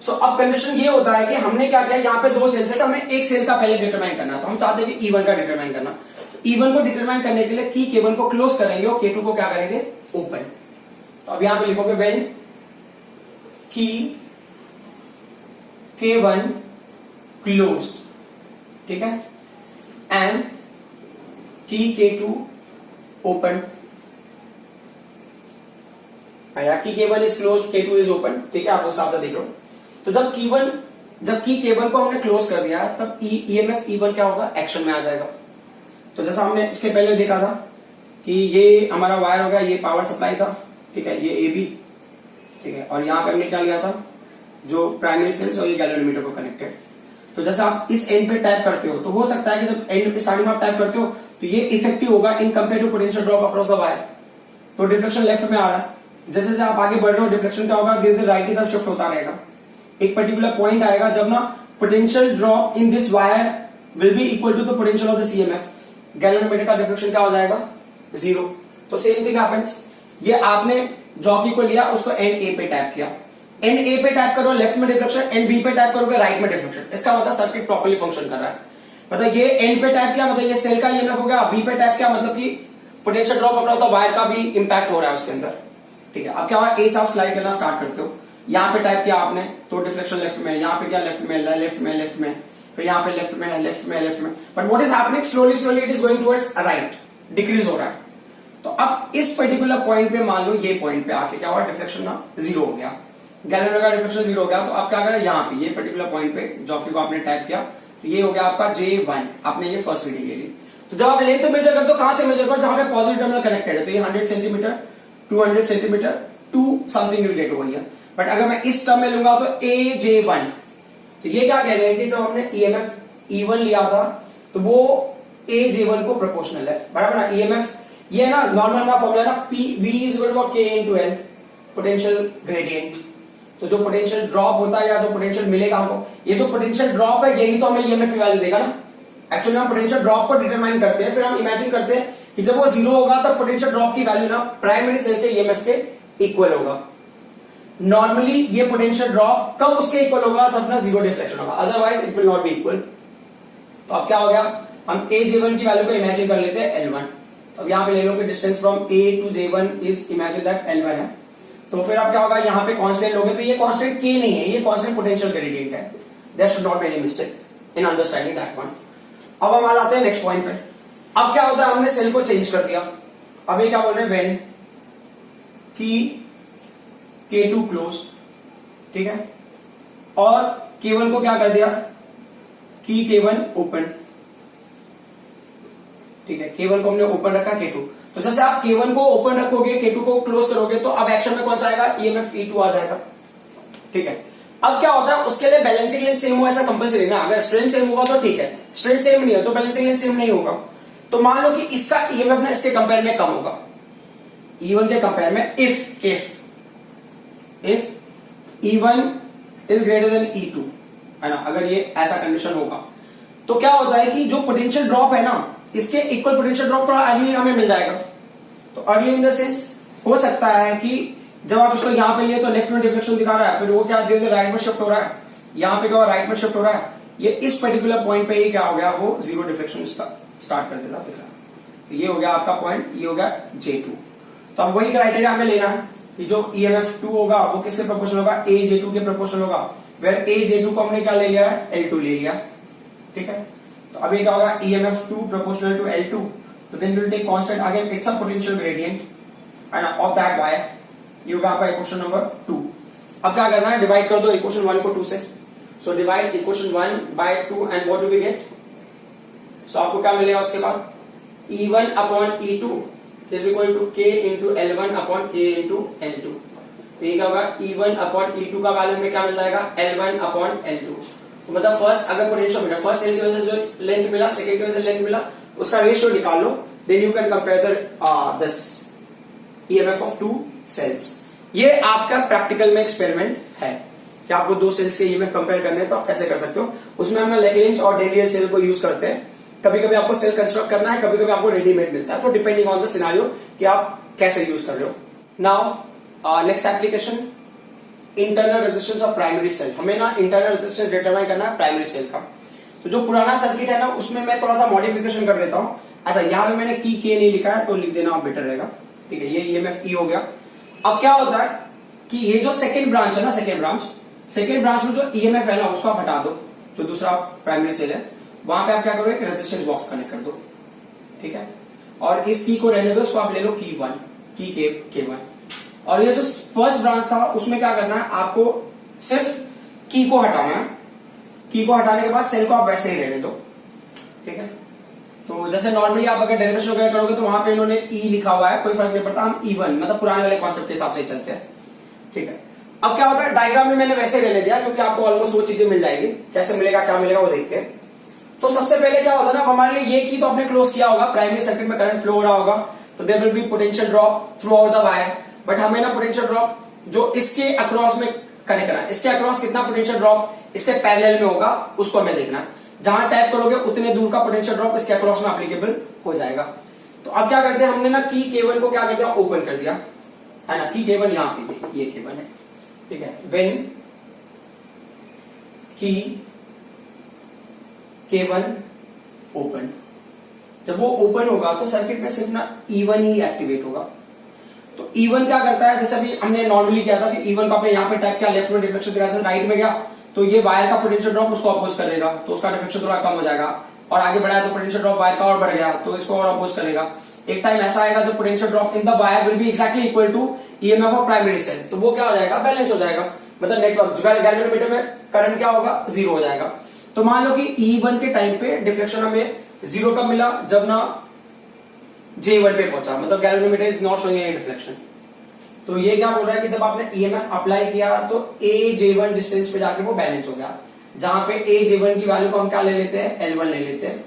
सो अब कंडीशन ये होता है कि हमने क्या किया, यहाँ पे दो सेल्स है तो हमें एक सेल का पहले डिटरमाइन करना, तो हम चाहते हैं कि E1 का डिटरमाइन करना। E1 को डिटरमाइन करने के लिए की K1 को क्लोज करेंगे और K2 को क्या करेंगे, ओपन। तो अब यहां पे लिखोगे व्हेन की K1 क्लोज्ड, ठीक है, एंड की K2 ओपन, या की K1 is closed, K2 is open. ठीक है, आप उस हिसाब से देख लो। तो जब की K1 को हमने क्लोज कर दिया तब ईएमएफ E1 क्या होगा, एक्शन में आ जाएगा। तो जैसा हमने इसके पहले देखा था कि ये हमारा वायर हो गया, ये पावर सप्लाई था, ठीक है, ये AB, ठीक है, और यहां पे हमने क्या लिया था, जो प्राइमरी सेल्स और ये गैल्वेनोमीटर को कनेक्टेड। तो जैसा आप इस एंड पे टाइप करते हो तो हो सकता है कि जब एंड पे स्टार्टिंग में आप टाइप करते हो तो ये इफेक्टिव होगा in compare to potential drop across the wire, तो डिफ्लेक्शन लेफ्ट में आ रहा है। जैसे जैसे आप आगे बढ़ रहे हो डिफ्लेक्शन क्या होगा, धीरे धीरे राइट की तरफ शिफ्ट होता रहेगा। एक पर्टिकुलर पॉइंट आएगा जब ना potential drop in this wire will be equal to the potential of this EMF, galvanometer का डिफ्लेक्शन क्या हो जाएगा, जीरो। तो सेम थिंग हैपेंस, ये आपने जॉकी को लिया, उसको एंड ए पे टैप किया, एंड ए पे टैप करो लेफ्ट में डिफ्लेक्शन, एंड बी पे टैप करोगे राइट में डिफ्लेक्शन। इसका मतलब सर्किट प्रॉपर्ली फंक्शन कर रहा है। मतलब ये एंड पे टैप किया मतलब ये सेल का ईएमएफ हो गया, बी पे टैप किया मतलब कि potential drop across the wire का भी इंपैक्ट हो रहा है उसके अंदर। ठीक है, अब क्या हुआ, ए से आप स्लाइड करना स्टार्ट करते हो, यहाँ पे टाइप किया आपने तो डिफ्लेक्शन लेफ्ट में, यहाँ पे क्या लेफ्ट में, लेफ्ट में, लेफ्ट में, फिर यहाँ पे लेफ्ट में, लेफ्ट में, लेफ्ट में, but what is happening, slowly slowly it is going towards right, decrease हो रहा है। तो अब इस पर्टिकुलर पॉइंट पे मान लो ये पॉइंट पे आके क्या हुआ, डिफ्लेक्शन ना जीरो हो गया, गैल्वेनोमीटर का डिफ्लेक्शन जीरो हो गया। तो आप क्या करें, यहाँ पे ये पर्टिकुलर पॉइंट पे जॉकी को आपने टाइप किया तो ये हो गया आपका J1, आपने ये फर्स्ट रीडिंग ले ली। तो जब आप लेंथ मेजर करते हो कहां से मेजर करो, जहां पे पॉजिटिव टर्मिनल कनेक्टेड है, तो ये 100 centimetre, 200 centimetre, 2 something will get over here. But अगर मैं इस टर्म में लूंगा तो AJ1, तो ये क्या कह रहे हैं कि जब हमने ईएमएफ E1 लिया था तो वो AJ1 को प्रोपोर्शनल है, बराबर ना। ईएमएफ ये ना नॉर्मल का फॉर्मूला ना, V is equal to K into L, potential gradient. तो जो पोटेंशियल ड्रॉप होता है या जो पोटेंशियल मिलेगा हमको, ये जो पोटेंशियल ड्रॉप है यही तो हमें ईएमएफ की वैल्यू देगा ना। एक्चुअली हम पोटेंशियल ड्रॉप को डिटरमाइन करते हैं, फिर हम इमेजिन करते हैं कि जब वो जीरो होगा तब पोटेंशियल ड्रॉप की वैल्यू ना प्राइमरी सेल के ईएमएफ के इक्वल होगा। नॉर्मली ये पोटेंशियल ड्रॉप कब उसके इक्वल होगा, जब अपना जीरो डिफ्लेक्शन होगा, otherwise it will not be equal. तो अब क्या हो गया, हम ए J1 की वैल्यू को इमेजिन कर लेते हैं L1। तो अब यहां पे ले लो कि distance from A to J1 is imagine that L1 है। तो फिर अब क्या होगा, यहां पे कांस्टेंट लोगे तो ये कांस्टेंट K नहीं है, ये कांस्टेंट पोटेंशियल ग्रेडियंट है। There should not be any mistake in understanding that one. अब हम आ जाते हैं नेक्स्ट पॉइंट पे। अब क्या होता है, हमने सेल को चेंज कर दिया। अब ये क्या बोल रहे हैं, व्हेन की K2 क्लोज, ठीक है, और K1 को क्या कर दिया, की K1 ओपन, ठीक है, K1 को हमने ओपन रखा, K2। तो जैसे आप K1 को ओपन रखोगे, K2 को क्लोज करोगे, तो अब एक्शन में कौन सा आएगा, EMF E2 आ जाएगा, ठीक है। अब क्या होता है, उसके लिए बैलेंसिंग लेंथ सेम हो ऐसा कंपल्सरी ना, अगर स्ट्रेंथ सेम होगा तो ठीक है, स्ट्रेंथ सेम नहीं है तो बैलेंसिंग लेंथ सेम नहीं होगा। तो मान लो कि इसका EMF ना इसके कंपेयर में कम होगा, E1 के कंपेयर में, if E1 is greater than E2, है ना, अगर ये ऐसा कंडीशन होगा तो क्या होता है कि जो पोटेंशियल ड्रॉप है ना, इसके इक्वल पोटेंशियल ड्रॉप थोड़ा अर्ली हमें मिल जाएगा। तो अर्ली इन द सेंस हो सकता है कि जब आप इसको यहां पे लिए तो लेफ्ट में डिफ्लेक्शन दिखा रहा है, फिर वो क्या धीरे धीरे राइट में शिफ्ट हो रहा है, यहां पे क्या राइट में शिफ्ट हो रहा है, ये इस पर्टिकुलर पॉइंट पे ही क्या हो गया, वो जीरो डिफ्लेक्शन स्टार्ट कर देता दिख रहा है। तो ये हो गया आपका पॉइंट, ये हो गया J2। तो अब वही क्राइटेरिया हमें लेना है कि जो EMF2 होगा वो किसके प्रोपोर्शनल होगा, A J2 के प्रोपोर्शनल होगा, वेयर A J2 को हमने क्या ले लिया है, L2 ले लिया, ठीक है। तो अब ये क्या होगा, EMF2 proportional to L2, तो then we'll take constant again, it's a potential gradient and of that wire, ये होगा आपका इक्वेशन नंबर 2। अब क्या करना है, डिवाइड कर दो इक्वेशन 1 को 2 से। So divide equation 1 by 2 and what do we get, so आपको क्या मिलेगा उसके बाद, E1 upon E2 is equal to K into L1 upon K into L2। तो ये क्या होगा, E1 अपॉन E2 का वैल्यू में क्या मिल जाएगा, L1 अपॉन L2। तो मतलब फर्स्ट अगर पोटेंशियल मिला, फर्स्ट सेल की वजह से जो लेंथ मिला, सेकंड की वजह से लेंथ मिला, उसका रेशियो निकाल लो, then you can compare this EMF of 2 cells. ये आपका प्रैक्टिकल में एक्सपेरिमेंट है कि आपको 2 सेल्स के EMF कंपेयर करने हैं, तो आप कैसे कर सकते हो। उसमें हम लैग्रेंज और डैनियल सेल को यूज करते हैं। कभी कभी आपको सेल कंस्ट्रक्ट करना है, कभी कभी आपको रेडीमेड मिलता है, तो डिपेंडिंग ऑन द सिनेरियो कि आप कैसे यूज कर रहे हो। Now next application, internal resistance of primary cell. हमें ना इंटरनल रेजिस्टेंस डिटरमाइन करना है प्राइमरी सेल का। तो जो पुराना सर्किट है ना, उसमें मैं थोड़ा सा मॉडिफिकेशन कर देता हूं। अच्छा, यहां पे मैंने की K नहीं लिखा है, तो लिख देना बेटर रहेगा, ठीक है। ये EMF E हो गया। अब क्या होता है कि ये जो सेकेंड ब्रांच है ना, सेकेंड ब्रांच में जो EMF है ना, उसको आप हटा दो, जो दूसरा प्राइमरी सेल है वहां पे आप क्या करो, एक रेजिस्टेंस बॉक्स कनेक्ट कर दो, ठीक है। और इस की को रहने दो, उसको आप ले लो की K1। और ये जो फर्स्ट ब्रांच था उसमें क्या करना है, आपको सिर्फ की को हटाना है। की को हटाने के बाद सेल को आप वैसे ही रहने दो, ठीक है। तो जैसे नॉर्मली आप अगर डेरिवेशन वगैरह करोगे तो वहां पे इन्होंने E लिखा हुआ है, कोई फर्क नहीं पड़ता, हम E1 मतलब पुराने वाले कॉन्सेप्ट के हिसाब से चलते हैं, ठीक है। अब क्या होता है, डायग्राम में मैंने वैसे रहने दिया क्योंकि आपको ऑलमोस्ट वो चीजें मिल जाएगी। कैसे मिलेगा, क्या मिलेगा, वो देखते हैं। तो सबसे पहले क्या होता है ना, हमारे लिए ये की तो आपने क्लोज किया होगा, प्राइमरी सर्किट में करंट फ्लो हो रहा होगा, तो there will be potential drop throughout the wire. But हमें ना पोटेंशियल ड्रॉप जो इसके अक्रॉस में कनेक्ट करना है, इसके अक्रॉस कितना पोटेंशियल ड्रॉप इसके पैरेलल में होगा, उसको हमें देखना है। जहां टैप करोगे उतने दूर का पोटेंशियल ड्रॉप इसके अक्रॉस में एप्लीकेबल हो जाएगा। तो अब क्या करते हैं, हमने ना की K1 को क्या कर दिया, ओपन कर दिया, है ना। की K1 यहां पे, ये K1 है, ठीक है। व्हेन की K1 ओपन, जब वो ओपन होगा तो सर्किट में सिर्फ ना E1 ही एक्टिवेट होगा। तो E1 क्या करता है, जैसे अभी हमने नॉर्मली किया था कि E1 को आपने यहां पे टैप किया, लेफ्ट में डिफ्लेक्शन दिखा, राइट में गया तो ये वायर का पोटेंशियल ड्रॉप उसको अपोज करेगा, तो उसका डिफ्लेक्शन थोड़ा कम हो जाएगा। और आगे बढ़ाया तो पोटेंशियल ड्रॉप वायर का और बढ़ गया, तो इसको और अपोज करेगा। एक टाइम ऐसा आएगा जब potential drop in the wire will be exactly equal to EMF of primary cell, तो वो क्या हो जाएगा, बैलेंस हो जाएगा। मतलब नेटवर्क गैल्वेनोमीटर में करंट क्या होगा, 0 हो जाएगा। तो मान लो कि E1 के टाइम पे डिफ्लेक्शन हमें 0 कब मिला, जब ना J1 पे पहुंचा, मतलब galvanometer is not showing any deflection. तो ये क्या बोल रहा है कि जब आपने EMF अप्लाई किया तो A J1 डिस्टेंस पे जाके वो बैलेंस हो गया। जहां पे A J1 की वैल्यू को हम क्या ले लेते हैं, L1 ले लेते हैं।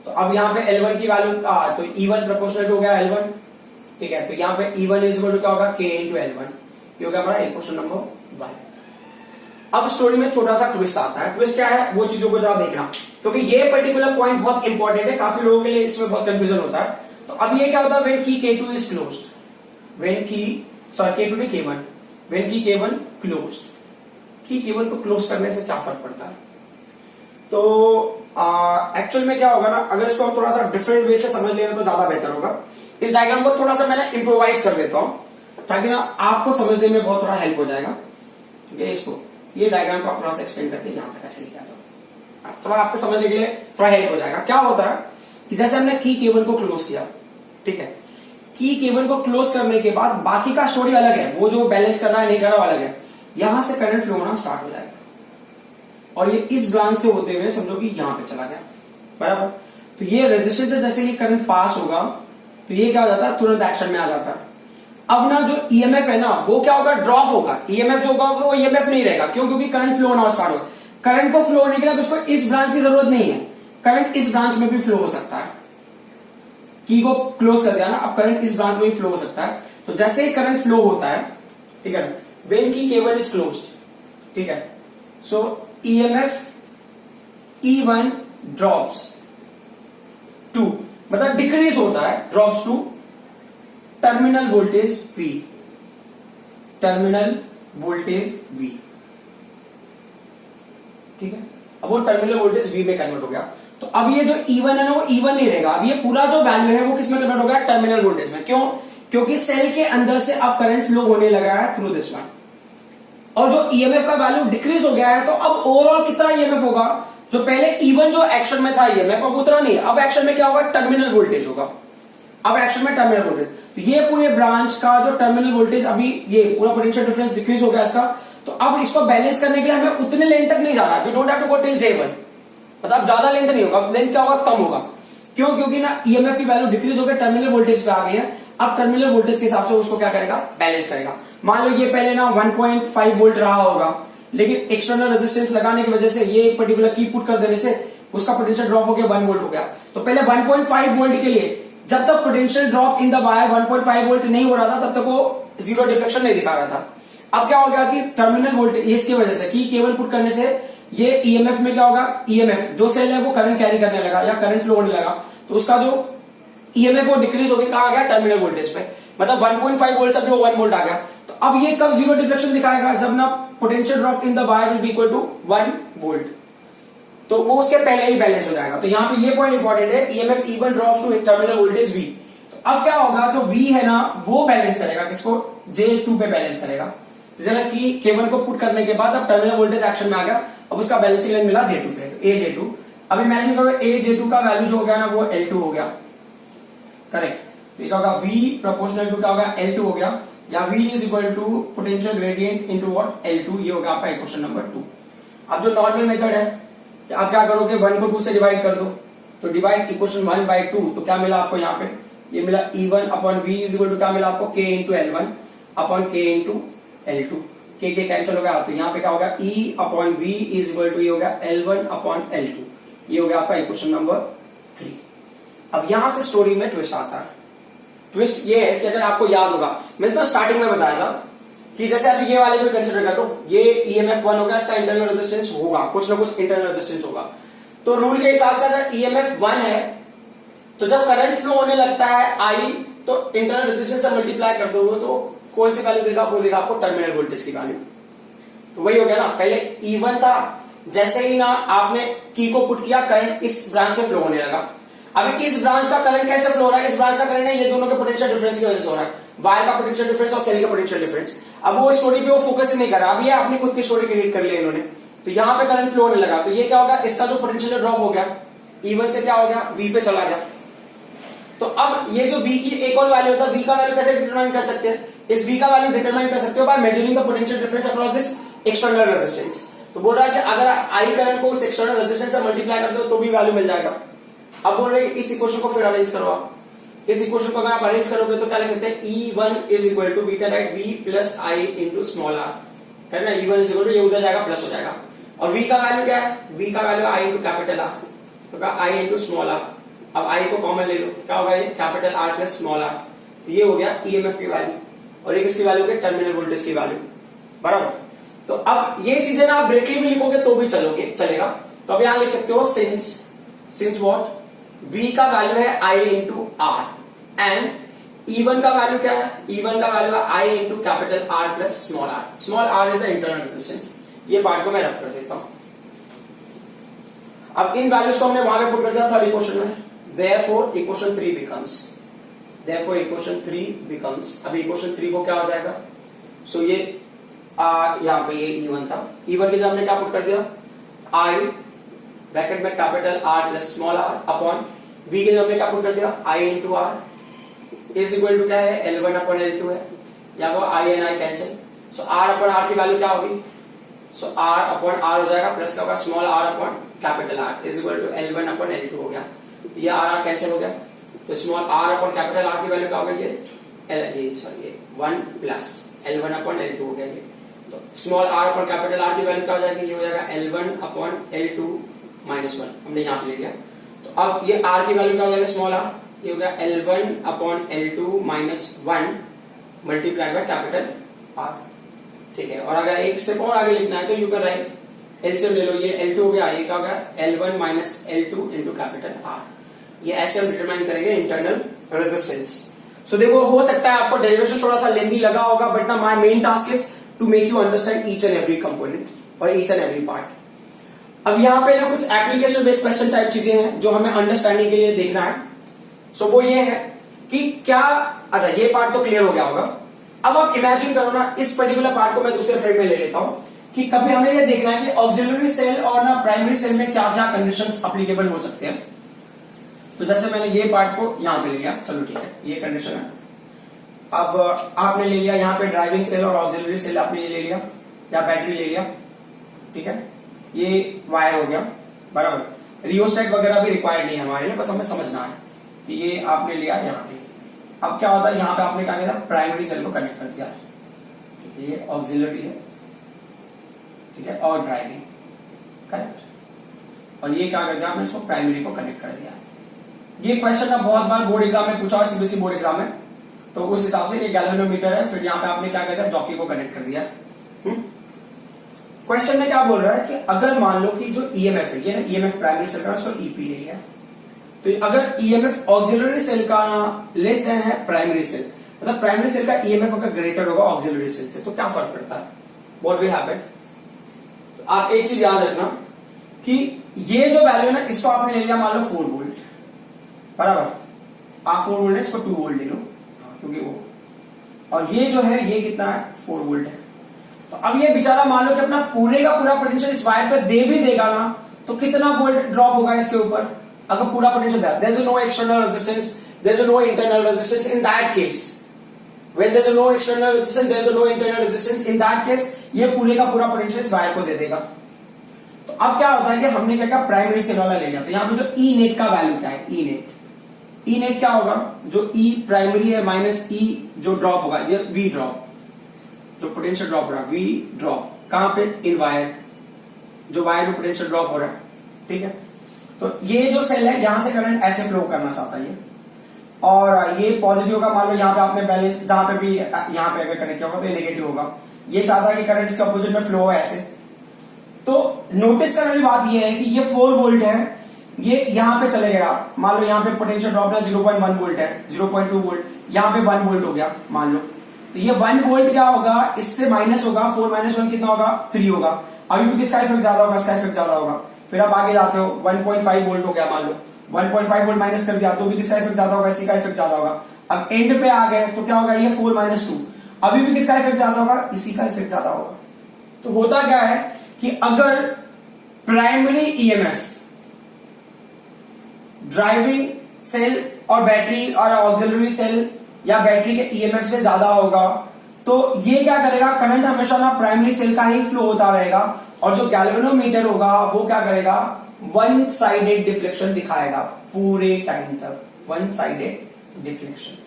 तो अब यहाँ पे L1 की वैल्यू तो E1 प्रोपोर्शनल हो गया L1, ठीक है। तो यहाँ पे E1 इज इक्वल टू क्या होगा, K इंटू L1। ये हो गया हमारा क्वेश्चन नंबर 1। अब स्टोरी में छोटा सा ट्विस्ट आता है। ट्विस्ट क्या है वो चीजों को जरा देखना, क्योंकि ये पर्टिकुलर पॉइंट बहुत इंपॉर्टेंट है, काफी लोगों के लिए इसमें बहुत कंफ्यूजन होता है। तो अब ये क्या होता है, व्हेन की K2 इज क्लोज्ड, व्हेन की K2 नहीं K1, व्हेन की K1 क्लोज्ड, की K1 को क्लोज करने से क्या फर्क पड़ता है। तो एक्चुअल में क्या होगा ना, अगर इसको हम थोड़ा सा डिफरेंट वे से समझ लेना तो ज्यादा बेहतर होगा। इस डायग्राम को थोड़ा सा मैंने इम्प्रोवाइज कर देता हूं ताकि ना आपको समझने में बहुत थोड़ा हेल्प हो जाएगा। ठीक है, इसको ये डायग्राम को आप थोड़ा सा एक्सटेंड करके यहां तक ऐसे लेके आ जाओ, थोड़ा आपको समझने के लिए थोड़ा हेल्प हो जाएगा। क्या होता है कि जैसे हमने की K1 को क्लोज किया, ठीक है, की K1 को क्लोज करने के बाद बाकी का स्टोरी अलग है, वो जो बैलेंस कर रहा है नहीं कर रहा अलग है। यहां से करंट फ्लो होना स्टार्ट हो जाएगा और ये इस ब्रांच से होते हुए समझो कि यहां पे चला गया, बराबर। तो ये रेजिस्टेंस से जैसे ही करंट पास होगा तो ये क्या हो जाता है, तुरंत एक्शन में आ जाता है। अब ना जो ईएमएफ है ना वो क्या होगा, ड्रॉप होगा। ईएमएफ जो होगा वो ईएमएफ नहीं रहेगा, क्यों, क्योंकि करंट फ्लो होना स्टार्ट होगा। करंट को फ्लो होने के लिए उसको इस ब्रांच की जरूरत नहीं है, करंट इस ब्रांच में भी फ्लो हो सकता है। की को क्लोज कर दिया ना, अब करंट इस ब्रांच में भी फ्लो हो सकता है। तो जैसे ही करंट फ्लो होता है, ठीक है, व्हेन की K1 इज क्लोज्ड, ठीक है, so EMF E1 drops to, मतलब डिक्रीज होता है, drops to terminal voltage V, terminal voltage V, ठीक है। अब वो टर्मिनल वोल्टेज V में कन्वर्ट हो गया। तो अब ये जो E1 है ना वो E1 नहीं रहेगा, अब ये पूरा जो वैल्यू है वो किसमें कन्वर्ट हो गया, टर्मिनल वोल्टेज में। क्यों, क्योंकि सेल के अंदर से अब करंट फ्लो होने लगा है थ्रू दिस वन, और जो ईएमएफ का वैल्यू डिक्रीज हो गया है। तो अब ओवरऑल कितना ईएमएफ होगा, जो पहले E1 जो एक्शन में था ईएमएफ अब उतना नहीं, अब एक्शन में क्या होगा, टर्मिनल वोल्टेज होगा। अब एक्शन में टर्मिनल वोल्टेज, तो ये पूरे ब्रांच का जो टर्मिनल वोल्टेज, अभी ये पूरा पोटेंशियल डिफरेंस डिक्रीज हो गया इसका। तो अब इसको बैलेंस करने के लिए हमें उतने लेंथ तक नहीं जाना, we don't have to go till J1, मतलब ज्यादा लेंथ नहीं होगा, लेंथ क्या होगा, कम होगा। क्यों, क्योंकि ना ईएमएफ की वैल्यू डिक्रीज होकर टर्मिनल वोल्टेज पे आ गई है। अब टर्मिनल वोल्टेज के हिसाब से उसको क्या करेगा, बैलेंस करेगा। मान लो ये पहले ना 1.5 वोल्ट रहा होगा, लेकिन एक्सटर्नल रेजिस्टेंस लगाने की वजह से ये पर्टिकुलर की पुट कर देने से उसका पोटेंशियल ड्रॉप हो गया 1 वोल्ट हो गया। तो पहले 1.5 वोल्ट के लिए जब तक potential drop in the wire 1.5 volt नहीं हो रहा था तब तक वो जीरो डिफ्लेक्शन नहीं दिखा रहा था। अब क्या हो गया कि टर्मिनल वोल्टेज इसकी वजह से की केवल पुट करने से ये ईएमएफ में क्या होगा, ईएमएफ जो सेल है वो करंट कैरी करने लगा या करंट फ्लो होने लगा, तो उसका जो ईएमएफ वो डिक्रीज होकर कहा गया टर्मिनल वोल्टेज पे, मतलब 1.5 वोल्ट से 1 वोल्ट आ गया। तो अब ये कब जीरो डिफ्लेक्शन दिखाएगा, जब ना potential drop in the wire will be equal to 1 volt, तो वो उसके पहले ही बैलेंस हो जाएगा। तो यहाँ पे ये पॉइंट इंपॉर्टेंट है, EMF E1 drops to terminal voltage V। तो अब क्या होगा, जो V है ना वो बैलेंस करेगा किसको, J2 पे बैलेंस करेगा। तो जरा कि K1 को पुट करने के बाद अब टर्मिनल वोल्टेज एक्शन में आ गया, अब उसका बैलेंसिंग लाइन मिला J2 पे, तो AJ2। अब इमेजिन करो AJ2 का वैल्यू जो हो गया ना वो L2 हो गया, करेक्ट। तो ये क्या होगा, V प्रोपोर्शनल टू क्या होगा, L2 हो गया, या V is equal to potential gradient into what, L2। ये होगा आपका इक्वेशन नंबर 2। अब जो नॉर्मल मेथड है कि आप क्या करोगे, 1 को 2 से डिवाइड कर दो, तो डिवाइड इक्वेशन 1/2, तो क्या मिला आपको यहाँ पे, ये मिला E1 upon V is equal to क्या मिला आपको, K into L1 upon K into L2। K cancel हो गया, तो यहाँ पे क्या होगा, E upon V is equal to ये हो गया L1 अपॉन L2। ये हो गया आपका इक्वेशन नंबर 3। अब यहां से स्टोरी में ट्विस्ट आता है। ट्विस्ट ये है कि अगर आपको याद होगा, मैंने तो स्टार्टिंग में बताया था कि जैसे आप ये वाले को कंसिडर कर लो, ये ईएमएफ 1 होगा, इसका इंटरनल रेजिस्टेंस होगा, कुछ ना कुछ इंटरनल रेजिस्टेंस होगा। तो रूल के हिसाब से अगर ईएमएफ 1 है तो जब करंट फ्लो होने लगता है I, तो इंटरनल रेजिस्टेंस से मल्टीप्लाई कर दोगे तो कौन सी वैल्यू देगा, वो देगा आपको टर्मिनल वोल्टेज की वैल्यू। तो वही हो गया ना, पहले E1 था, जैसे ही ना आपने की को पुट किया करंट इस ब्रांच से फ्लो होने लगा। अभी इस ब्रांच का करंट कैसे फ्लो हो रहा है, इस ब्रांच का करंट है ये दोनों के पोटेंशियल डिफरेंस की वजह से हो रहा है, वायर का पोटेंशियल डिफरेंस और सेल का पोटेंशियल डिफरेंस। अब वो स्टोरी पे वो फोकस ही नहीं कर रहा, अब ये अपनी खुद की स्टोरी क्रिएट कर लिया इन्होंने। तो यहां पे करंट फ्लो होने लगा, तो ये क्या होगा, इसका जो पोटेंशियल ड्रॉप हो गया E1 से क्या हो गया, V पे चला गया। तो अब ये जो V की एक और वैल्यू होता है, V का वैल्यू कैसे डिटरमाइन कर सकते हैं, इस V का वैल्यू डिटरमाइन कर सकते हो by measuring the potential difference across this external resistance. तो बोल रहा है कि अगर I करंट को उस एक्सटर्नल रेजिस्टेंस से मल्टीप्लाई करते हो तो भी वैल्यू मिल जाएगा। अब बोल रहे हैं इस इक्वेशन को फिर अरेंज करो आप, इस इक्वेशन को अगर आप अरेंज करोगे तो क्या लिख सकते हैं, E1 is equal to, we can write V plus I into small r, है ना, E1 इज इक्वल टू ये उधर जाएगा प्लस हो जाएगा, और V का वैल्यू क्या है, V का value I into capital R, तो क्या I इंटू स्मॉल r। अब I को कॉमन ले लो, क्या होगा, ये capital R plus small r। तो ये हो गया EMF की वैल्यू, और एक इसकी वैल्यू हो गई टर्मिनल वोल्टेज की वैल्यू, बराबर। तो अब ये चीजें ना आप डायरेक्टली भी लिखोगे तो भी चलेगा। तो अब यहां लिख सकते हो सिंस व्हाट v का वैल्यू है i into R and E1 का वैल्यू क्या है? E1 का वैल्यू है I into capital R plus small r। Small r is the internal resistance. ये पार्ट को मैं रख कर देता हूं। अब इन वैल्यूज को हमने वहां पे पुट कर दिया थर्ड इक्वेशन में। Therefore इक्वेशन 3 becomes अब इक्वेशन 3 को क्या हो जाएगा? सो ये यहाँ पे ये E1 था। E1 के लिए हमने क्या पुट कर दिया? I ब्रैकेट में capital R plus small r upon V के लिए हमने क्या पुट कर दिया? I into R is equal to क्या है? L1 अपॉन L2 है। या वो I and I cancel. So R upon R की वैल्यू क्या होगी? सो R अपॉन R हो जाएगा प्लस क्या होगा? Small r upon capital R is equal to L1 upon L2 हो गया। ये R कैंसिल हो गया तो small r upon capital R की वैल्यू क्या होगी? ये 1 प्लस L1 अपॉन L2 हो गया। ये तो small r upon capital R की वैल्यू क्या हो जाएगी? ये हो जाएगा L1 अपॉन L2 माइनस 1 हमने यहां पे ले लिया। तो अब ये r की वैल्यू क्या हो जाएगा? स्मॉल r ये हो गया L1 upon L2 minus 1 multiplied by capital R। ठीक है, और अगर एक स्टेप और आगे लिखना है तो यू कैन राइट एलसीएम ले लो। ये L2 हो गया, ये क्या हो गया? L1 minus L2 into capital R। ये ऐसे हम डिटरमाइन करेंगे इंटरनल रेजिस्टेंस। सो देखो, हो सकता है आपको डेरिवेशन थोड़ा सा लेंथी लगा होगा, बट ना my main task is to make you understand each and every component और ईच एंड एवरी पार्ट। अब यहाँ पे ना कुछ एप्लीकेशन बेस्ड क्वेश्चन टाइप चीजें हैं जो हमें अंडरस्टैंडिंग के लिए देखना है। सो वो ये है कि क्या, अच्छा ये पार्ट तो क्लियर हो गया होगा। अब आप इमेजिन करो ना, इस पर्टिकुलर पार्ट को मैं दूसरे फ्रेम में ले लेता हूं कि कभी हमें ये देखना है कि ऑक्सिलरी सेल और ना प्राइमरी सेल में क्या क्या कंडीशंस एप्लीकेबल हो सकते हैं। तो जैसे मैंने ये पार्ट को यहां पे ले लिया, चलो ठीक है, ये कंडीशन है। अब आपने ले लिया यहाँ पे ड्राइविंग सेल और ऑक्सिलरी सेल आपने ये ले लिया या बैटरी ले लिया, ठीक है, ये वायर हो गया बराबर। रियोस्टेट वगैरह भी रिक्वायर्ड नहीं है हमारे लिए, बस हमें समझना है कि ये आपने लिया यहाँ पे। अब क्या होता है, यहाँ पे आपने क्या किया? प्राइमरी सेल को कनेक्ट कर दिया, ठीक है, ये ऑक्सिलरी है, ठीक है, और ड्राइविंग, करेक्ट। और ये क्या कर दिया आपने? इसको प्राइमरी को कनेक्ट कर दिया। ये क्वेश्चन ना बहुत बार बोर्ड एग्जाम में पूछा, सीबीएसई बोर्ड एग्जाम में, तो उस हिसाब से ये गैल्वेनोमीटर है, फिर यहाँ पे आपने क्या कर दिया? जॉकी को कनेक्ट कर दिया। क्वेश्चन में क्या बोल रहा है कि अगर मान लो कि जो ईएमएफ है, ये ना ईएमएफ प्राइमरी सेल का, उसको ईपी ले लिया, तो अगर ईएमएफ ऑक्सिलरी सेल का लेस देन है प्राइमरी सेल, मतलब प्राइमरी सेल का ईएमएफ अगर ग्रेटर होगा ऑक्सिलरी सेल से, तो क्या फर्क पड़ता है? What will happen? तो आप एक चीज याद रखना कि ये जो वैल्यू ना, इसको आपने ले लिया मान लो 4 वोल्ट बराबर। आप 4 वोल्ट है, इसको 2 वोल्ट ले लो क्योंकि वो, और ये जो है ये कितना है? 4 वोल्ट है। तो अब ये बेचारा मान लो कि अपना पूरे का पूरा पोटेंशियल इस वायर पे दे भी देगा ना, तो कितना वोल्ट ड्रॉप होगा इसके ऊपर? अगर पूरा potential there is no external resistance, there is no internal resistance in that case. When there is no external resistance, there is no internal resistance in that case, ये पूरे का पूरा पोटेंशियल इस वायर को दे देगा। तो अब क्या होता है कि हमने क्या किया? प्राइमरी सेल वाला ले लिया। तो यहां पे जो ई नेट का वैल्यू क्या है? ई नेट क्या होगा? जो ई प्राइमरी है माइनस ई जो ड्रॉप होगा, ये वी ड्रॉप, जो पोटेंशियल ड्रॉप हो रहा है, वी ड्रॉप कहां पे? इन वायर, जो वायर में पोटेंशियल ड्रॉप हो रहा है, ठीक है। तो ये जो सेल है, यहां से करंट ऐसे फ्लो करना चाहता है ये, और ये पॉजिटिव होगा। मान लो यहाँ पे आपने बैलेंस, जहां पे भी यहाँ पे अगर कनेक्ट किया होगा तो ये नेगेटिव होगा। ये चाहता है कि करंट इसके अपोजिट में फ्लो हो ऐसे। तो नोटिस करने वाली बात ये है कि ये 4 वोल्ट है, ये यहां पे चले गया। मान लो यहाँ पे पोटेंशियल ड्रॉप ना 0.1 वोल्ट है, 0.2 वोल्ट, यहाँ पे 1 वोल्ट हो गया मान लो। तो ये 1 वोल्ट क्या होगा? इससे माइनस होगा, 4 माइनस 1 कितना होगा? 3 होगा। अभी भी किसका इफेक्ट ज्यादा होगा? इसका इफेक्ट ज्यादा होगा। फिर आप आगे जाते हो, 1.5 वोल्ट हो गया मान लो, 1.5 वोल्ट माइनस कर दिया तो भी किसका इफेक्ट ज्यादा होगा? इसी का इफेक्ट ज्यादा होगा। अब एंड पे आ गए तो क्या होगा? ये 4 माइनस 2, अभी भी किसका इफेक्ट ज्यादा होगा? इसी का इफेक्ट ज्यादा होगा। तो होता क्या है कि अगर प्राइमरी ईएमएफ ड्राइविंग सेल और बैटरी और ऑक्सिलरी सेल या बैटरी के ईएमएफ से ज्यादा होगा, तो ये क्या करेगा? करंट हमेशा ना प्राइमरी सेल का ही फ्लो होता रहेगा, और जो गैल्वेनोमीटर होगा वो क्या करेगा? वन साइडेड डिफ्लेक्शन दिखाएगा पूरे टाइम तक, वन साइडेड डिफ्लेक्शन।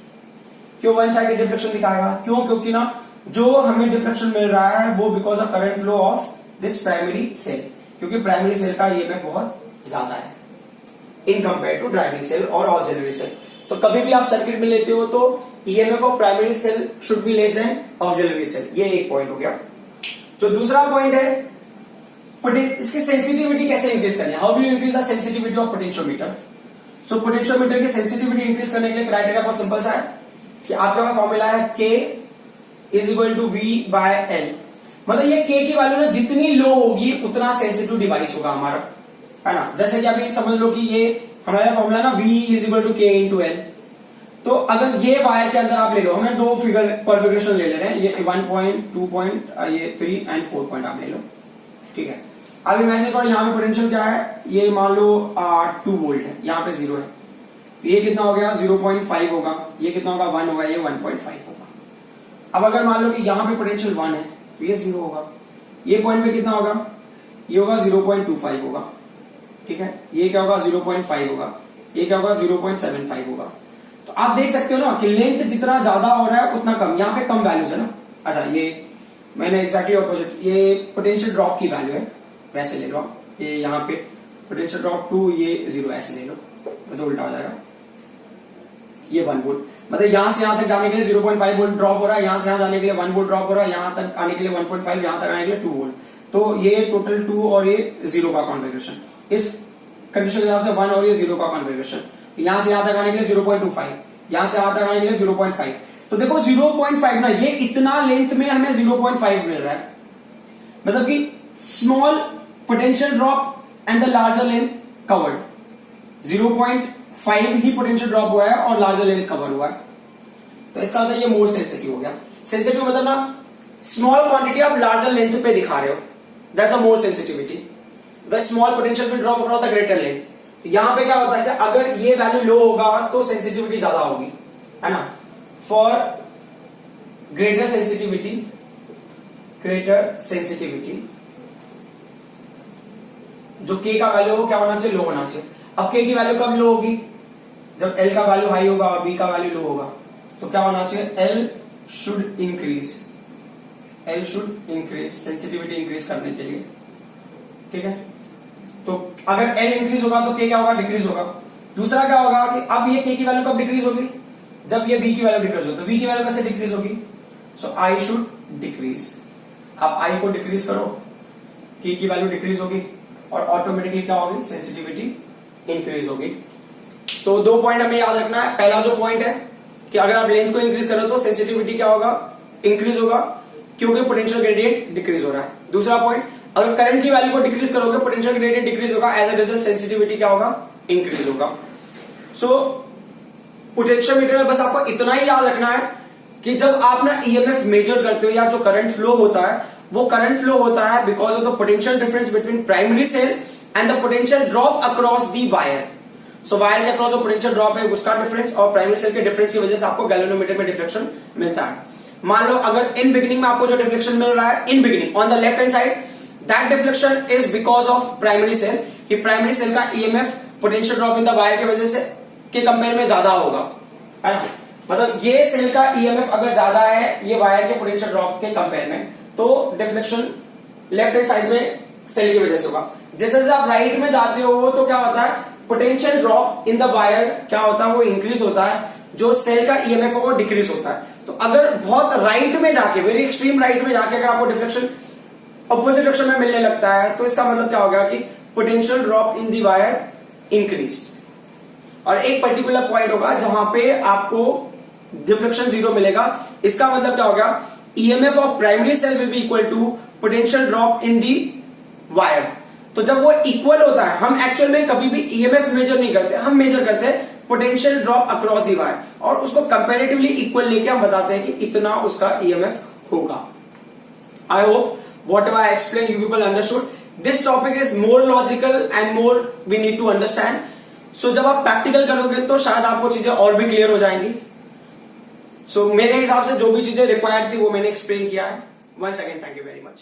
क्यों वन साइडेड डिफ्लेक्शन दिखाएगा? क्यों? क्योंकि ना जो हमें डिफ्लेक्शन मिल रहा है वो because of current flow of this primary cell, क्योंकि प्राइमरी सेल का ईएमएफ बहुत ज्यादा है in compare to driving cell और ऑक्सिलरी सेल। तो कभी भी आप सर्किट में लेते हो तो EMF of primary cell should be less than auxiliary cell, ये एक पॉइंट हो गया। जो दूसरा पॉइंट है, इसकी सेंसिटिविटी कैसे इंक्रीज करनी है, how do you increase the sensitivity of potentiometer. So potentiometer की सेंसिटिविटी इंक्रीज करने के लिए क्राइटेरिया बहुत सिंपल सा है कि आपके पास फॉर्मूला है K is equal to V/L। मतलब ये K की वैल्यू ना जितनी लो होगी उतना सेंसिटिव डिवाइस होगा हमारा, है ना। जैसे कि अभी समझ लो कि ये हमारा फॉर्मूला ना V is equal to K into L। तो अगर ये वायर के अंदर आप ले लो, हमने दो फिगर कॉन्फ़िगरेशन ले रहे हैं, ये 1 पॉइंट, 2 पॉइंट, ये 3 एंड 4 पॉइंट आप ले लो, ठीक है। अब इमेजिन करो यहाँ पे पोटेंशियल क्या है, ये मान लो 2 वोल्ट है, यहाँ पे 0 है, तो ये कितना हो गया 0.5 होगा, ये कितना होगा 1 होगा, ये 1.5 होगा। अब अगर मान लो कि यहाँ पे पोटेंशियल 1 है तो ये 0 होगा, ये पॉइंट पे कितना होगा, ये होगा 0.25 होगा, ठीक है। ये क्या होगा 0.5 होगा, ये क्या होगा 0.75 होगा। तो आप देख सकते हो ना कि लेंथ जितना ज्यादा हो रहा है उतना कम, यहाँ पे कम वैल्यूज है ना। अच्छा, ये मैंने एक्जैक्टली ऑपोजिट, ये पोटेंशियल ड्रॉप की वैल्यू है, वैसे ले लो। ये यहाँ पे पोटेंशियल ड्रॉप 2, ये 0, ऐसे ले लो तो उल्टा हो जाएगा। ये 1 वोल्ट, मतलब यहां से यहां तक जाने के लिए 0.5 वोल्ट ड्रॉप हो रहा है, यहां से यहां जाने के लिए 1 वोल्ट ड्रॉप हो रहा है, यहां तक आने के लिए 1.5, यहां तक आने के लिए 2 वोल्ट। तो ये टोटल 2 और ये 0 का कॉन्फ़िगरेशन, इस कंडीशन के हिसाब से 1 और ये 0 का कॉन्फ़िगरेशन। यहां से यहां तक आने के लिए 0.25, यहां से यहां तक आने के लिए 0.5। तो देखो 0.5 ना, ये इतना लेंथ में हमें 0.5 मिल रहा है, मतलब कि small potential drop and the larger length covered. 0.5 he potential drop हुआ है और लार्जर लेंथ कवर हुआ है, तो इसका मतलब ये मोर सेंसिटिव हो गया। सेंसिटिव मतलब ना स्मॉल क्वांटिटी आप लार्जर लेंथ पे दिखा रहे हो, that's the more sensitivity. The small potential will drop across the greater length. तो यहां पे क्या होता है कि अगर ये वैल्यू लो होगा तो सेंसिटिविटी ज्यादा होगी, है ना। फॉर ग्रेटर सेंसिटिविटी जो K का वैल्यू हो क्या होना चाहिए, लो होना चाहिए। अब K की वैल्यू कब लो होगी, जब L का वैल्यू हाई होगा और B का वैल्यू लो होगा। तो क्या होना चाहिए, L should increase sensitivity increase करने के लिए, ठीक है। तो अगर L इंक्रीज होगा तो K क्या होगा, डिक्रीज होगा। दूसरा क्या होगा कि अब ये K की वैल्यू कब डिक्रीज होगी, जब ये V की वैल्यू डिक्रीज हो। तो V की वैल्यू कैसे डिक्रीज होगी, सो I शुड डिक्रीज। अब I को डिक्रीज करो, K की वैल्यू डिक्रीज होगी और ऑटोमेटिकली क्या होगी, सेंसिटिविटी इंक्रीज होगी। तो 2 पॉइंट हमें याद रखना है। पहला जो पॉइंट है कि अगर आप लेंथ को इंक्रीज करो तो सेंसिटिविटी क्या होगा, इंक्रीज होगा, क्योंकि पोटेंशियल ग्रेडियंट डिक्रीज हो रहा है। दूसरा पॉइंट, अगर करंट की वैल्यू को डिक्रीज करोगे पोटेंशियल ग्रेडियंट डिक्रीज होगा, एज अ रिजल्ट सेंसिटिविटी क्या होगा, इंक्रीज होगा। सो पोटेंशियोमीटर में बस आपको इतना ही याद रखना है कि जब आप ना ईएमएफ मेजर करते हो या जो करंट फ्लो होता है वो करंट फ्लो होता है because of the potential difference between primary cell and the potential drop across the wire. So wire के अक्रॉस जो पोटेंशियल ड्रॉप है उसका डिफरेंस और प्राइमरी सेल के डिफरेंस की वजह से आपको गैल्वेनोमीटर में डिफ्लेक्शन मिलता है। मान लो अगर इन बिगिनिंग में आपको जो डिफ्लेक्शन मिल रहा है, in beginning on the left hand side, that deflection is because of primary cell, कि प्राइमरी सेल का EMF potential drop in the wire की वजह से के कंपेयर में ज्यादा होगा, है ना। मतलब ये सेल का ईएमएफ अगर ज्यादा है ये वायर के पोटेंशियल ड्रॉप के कंपेयर में, तो डिफ्लेक्शन लेफ्ट हैंड साइड में सेल की वजह से होगा। जैसे जैसे आप राइट में जाते हो तो क्या होता है, potential drop in the wire क्या होता है, वो इंक्रीज होता है, जो सेल का ईएमएफ है वो डिक्रीज होता है। तो अगर बहुत राइट में जाके, वेरी एक्सट्रीम राइट में जाके अगर आपको डिफ्लेक्शन अपोजिट डायरेक्शन में मिलने लगता है तो इसका मतलब क्या होगा कि potential drop in the wire increased. और एक पर्टिकुलर पॉइंट होगा जहां पे आपको डिफ्लेक्शन 0 मिलेगा। इसका मतलब क्या होगा, EMF of primary cell will be equal to potential drop in the wire. तो जब वो इक्वल होता है, हम एक्चुअल में कभी भी ईएमएफ मेजर नहीं करते, हम मेजर करते हैं potential drop across the wire और उसको कंपैरेटिवली इक्वल लेके हम बताते हैं कि इतना उसका ईएमएफ होगा। I hope whatever I explained you people understood. This topic is more logical and more we need to understand. So जब आप प्रैक्टिकल करोगे तो शायद आपको चीजें और भी क्लियर हो जाएंगी। So मेरे हिसाब से जो भी चीजें रिक्वायर्ड थी वो मैंने एक्सप्लेन किया है। Once again thank you very much.